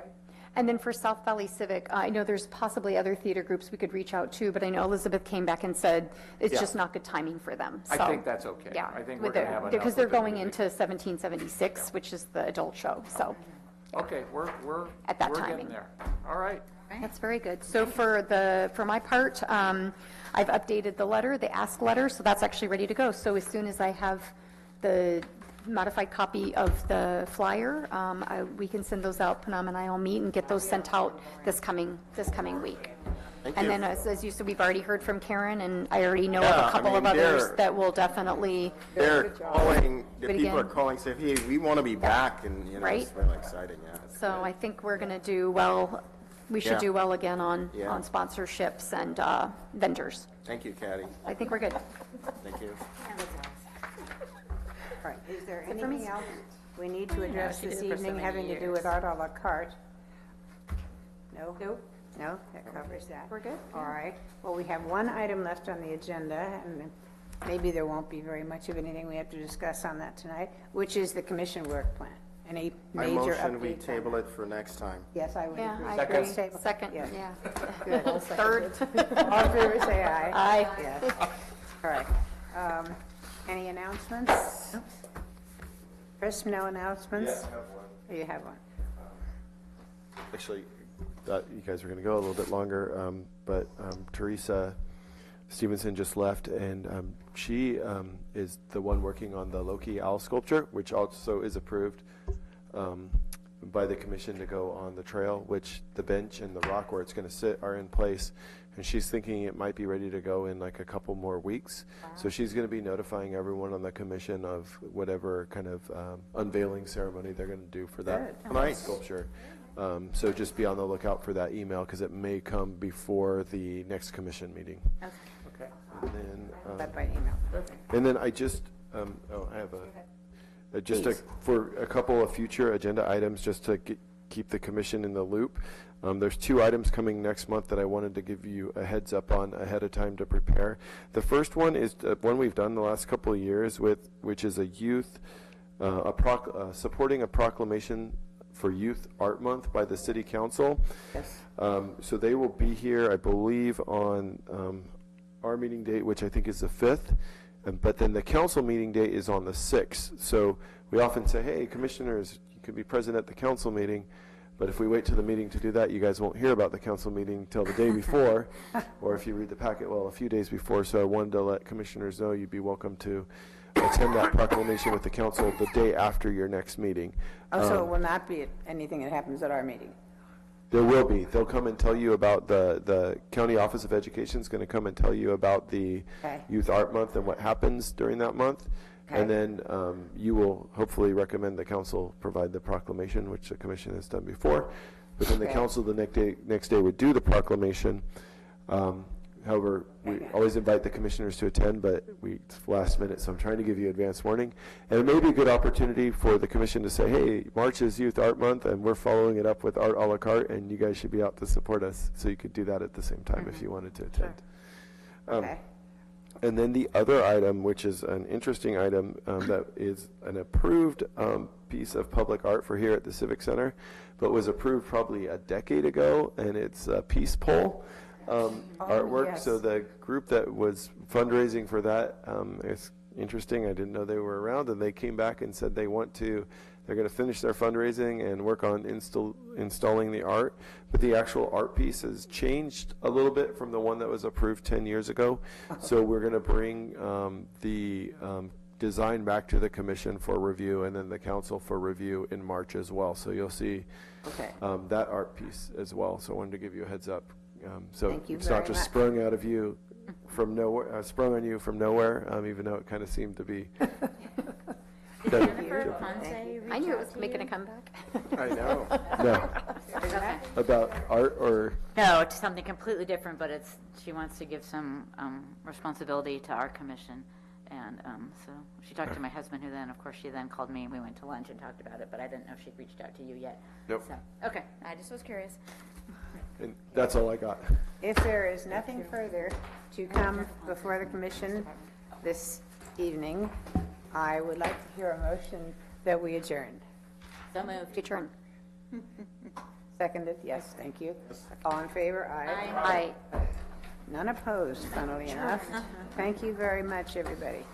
And then for South Valley Civic, I know there's possibly other theater groups we could reach out to, but I know Elizabeth came back and said it's Yeah. just not good timing for them. I So, think that's okay. Yeah. I think we're going to have enough. Because they're with the going music. into 1776, which is the adult show, so Okay, we're At that we're timing. getting there. All right. that's very good. So for my part, I've updated the letter, the ask letter, so that's actually ready to go. So as soon as I have the modified copy of the flyer, we can send those out. Panam and I will meet and get those sent out this coming week. Thank And you. then, as you said, we've already heard from Karen, and I already know Yeah, of I a couple of mean, others they're- that will definitely, They're calling, the But people are again- calling, saying, hey, we want to be back, and, Right. it's really exciting, yeah. It's so I think we're going to do well. We should Yeah. do well again on Yeah. sponsorships and vendors. Thank you, Kathy. I think we're good. Thank you. All right, is there it for me? anything else we need to address she this did it for so evening many having to do years. with art à la carte? No? Nope. No, that covers that. We're good, All right. Well, we have one item left on the agenda, and maybe there won't be very much of anything we have to discuss on that tonight, which is the commission work plan. Any I major motion we updates on table that? it for next time. Yes, I would Yeah, agree. I Second. agree. Table. Second, Yes. yeah. Good. Third. All in favor, say aye. Aye. Yes. All right. Any announcements? Chris, no announcements? Yes, I have one. You have one. Actually, thought you guys were going to go a little bit longer, but Teresa Stevenson just left, and she is the one working on the Loki owl sculpture, which also is approved. by the commission to go on the trail, which the bench and the rock where it's going to sit are in place. And she's thinking it might be ready to go in like a couple more weeks. So she's going to be notifying everyone on the commission of whatever kind of unveiling ceremony they're going to do for that sculpture. So just be on the lookout for that email because it may come before the next commission meeting. Okay. And then, That by email. and then I just, I have for a couple of future agenda items, just to keep the commission in the loop. There's 2 items coming next month that I wanted to give you a heads up on ahead of time to prepare. The first one is one we've done the last couple of years which is a youth, supporting a proclamation for Youth Art Month by the City Council. Yes. So they will be here, I believe, on our meeting date, which I think is the 5th. But then the council meeting date is on the 6th. So we often say, hey, commissioners, you could be present at the council meeting. But if we wait till the meeting to do that, you guys won't hear about the council meeting till the day before. Or if you read the packet, well, a few days before. So I wanted to let commissioners know you'd be welcome to attend that proclamation with the council the day after your next meeting. Also, it will not be anything that happens at our meeting. There will be. They'll come and tell you about the County Office of Education is going to come and tell you about the Youth Art Month and what happens during that month. Okay. And then you will hopefully recommend the council provide the proclamation, which the commission has done before. But then the council the next day would do the proclamation. However, we always invite the commissioners to attend, but it's last minute, so I'm trying to give you advance warning. And it may be a good opportunity for the commission to say, hey, March is Youth Art Month, and we're following it up with Art a la carte, and you guys should be out to support us. So you could do that at the same time if you wanted to attend. Okay. And then the other item, which is an interesting item, that is an approved piece of public art for here at the Civic Center, but was approved probably a decade ago, and it's a peace pole. Artwork. Yes. So the group that was fundraising for that is interesting. I didn't know they were around, and they came back and said they're going to finish their fundraising and work on installing the art. But the actual art piece has changed a little bit from the one that was approved 10 years ago. So we're going to bring the design back to the commission for review, and then the council for review in March as well. So you'll see that art piece as well. So I wanted to give you a heads up. So Thank you it's not very just much. sprung on you from nowhere, even though it kind of seemed to be. Jennifer Ponce I knew it was making a comeback. I know. No. About art or? No, it's something completely different, but she wants to give some responsibility to our commission. And so she talked to my husband, who then, of course, she then called me, and we went to lunch and talked about it, but I didn't know if she'd reached out to you yet. Nope. So, okay, I just was curious. And that's all I got. If there is nothing further to come before the commission this evening, I would like to hear a motion that we adjourn. So moved. Adjourn. Seconded? Yes, thank you. All in favor? Aye. None opposed, funnily enough. Thank you very much, everybody.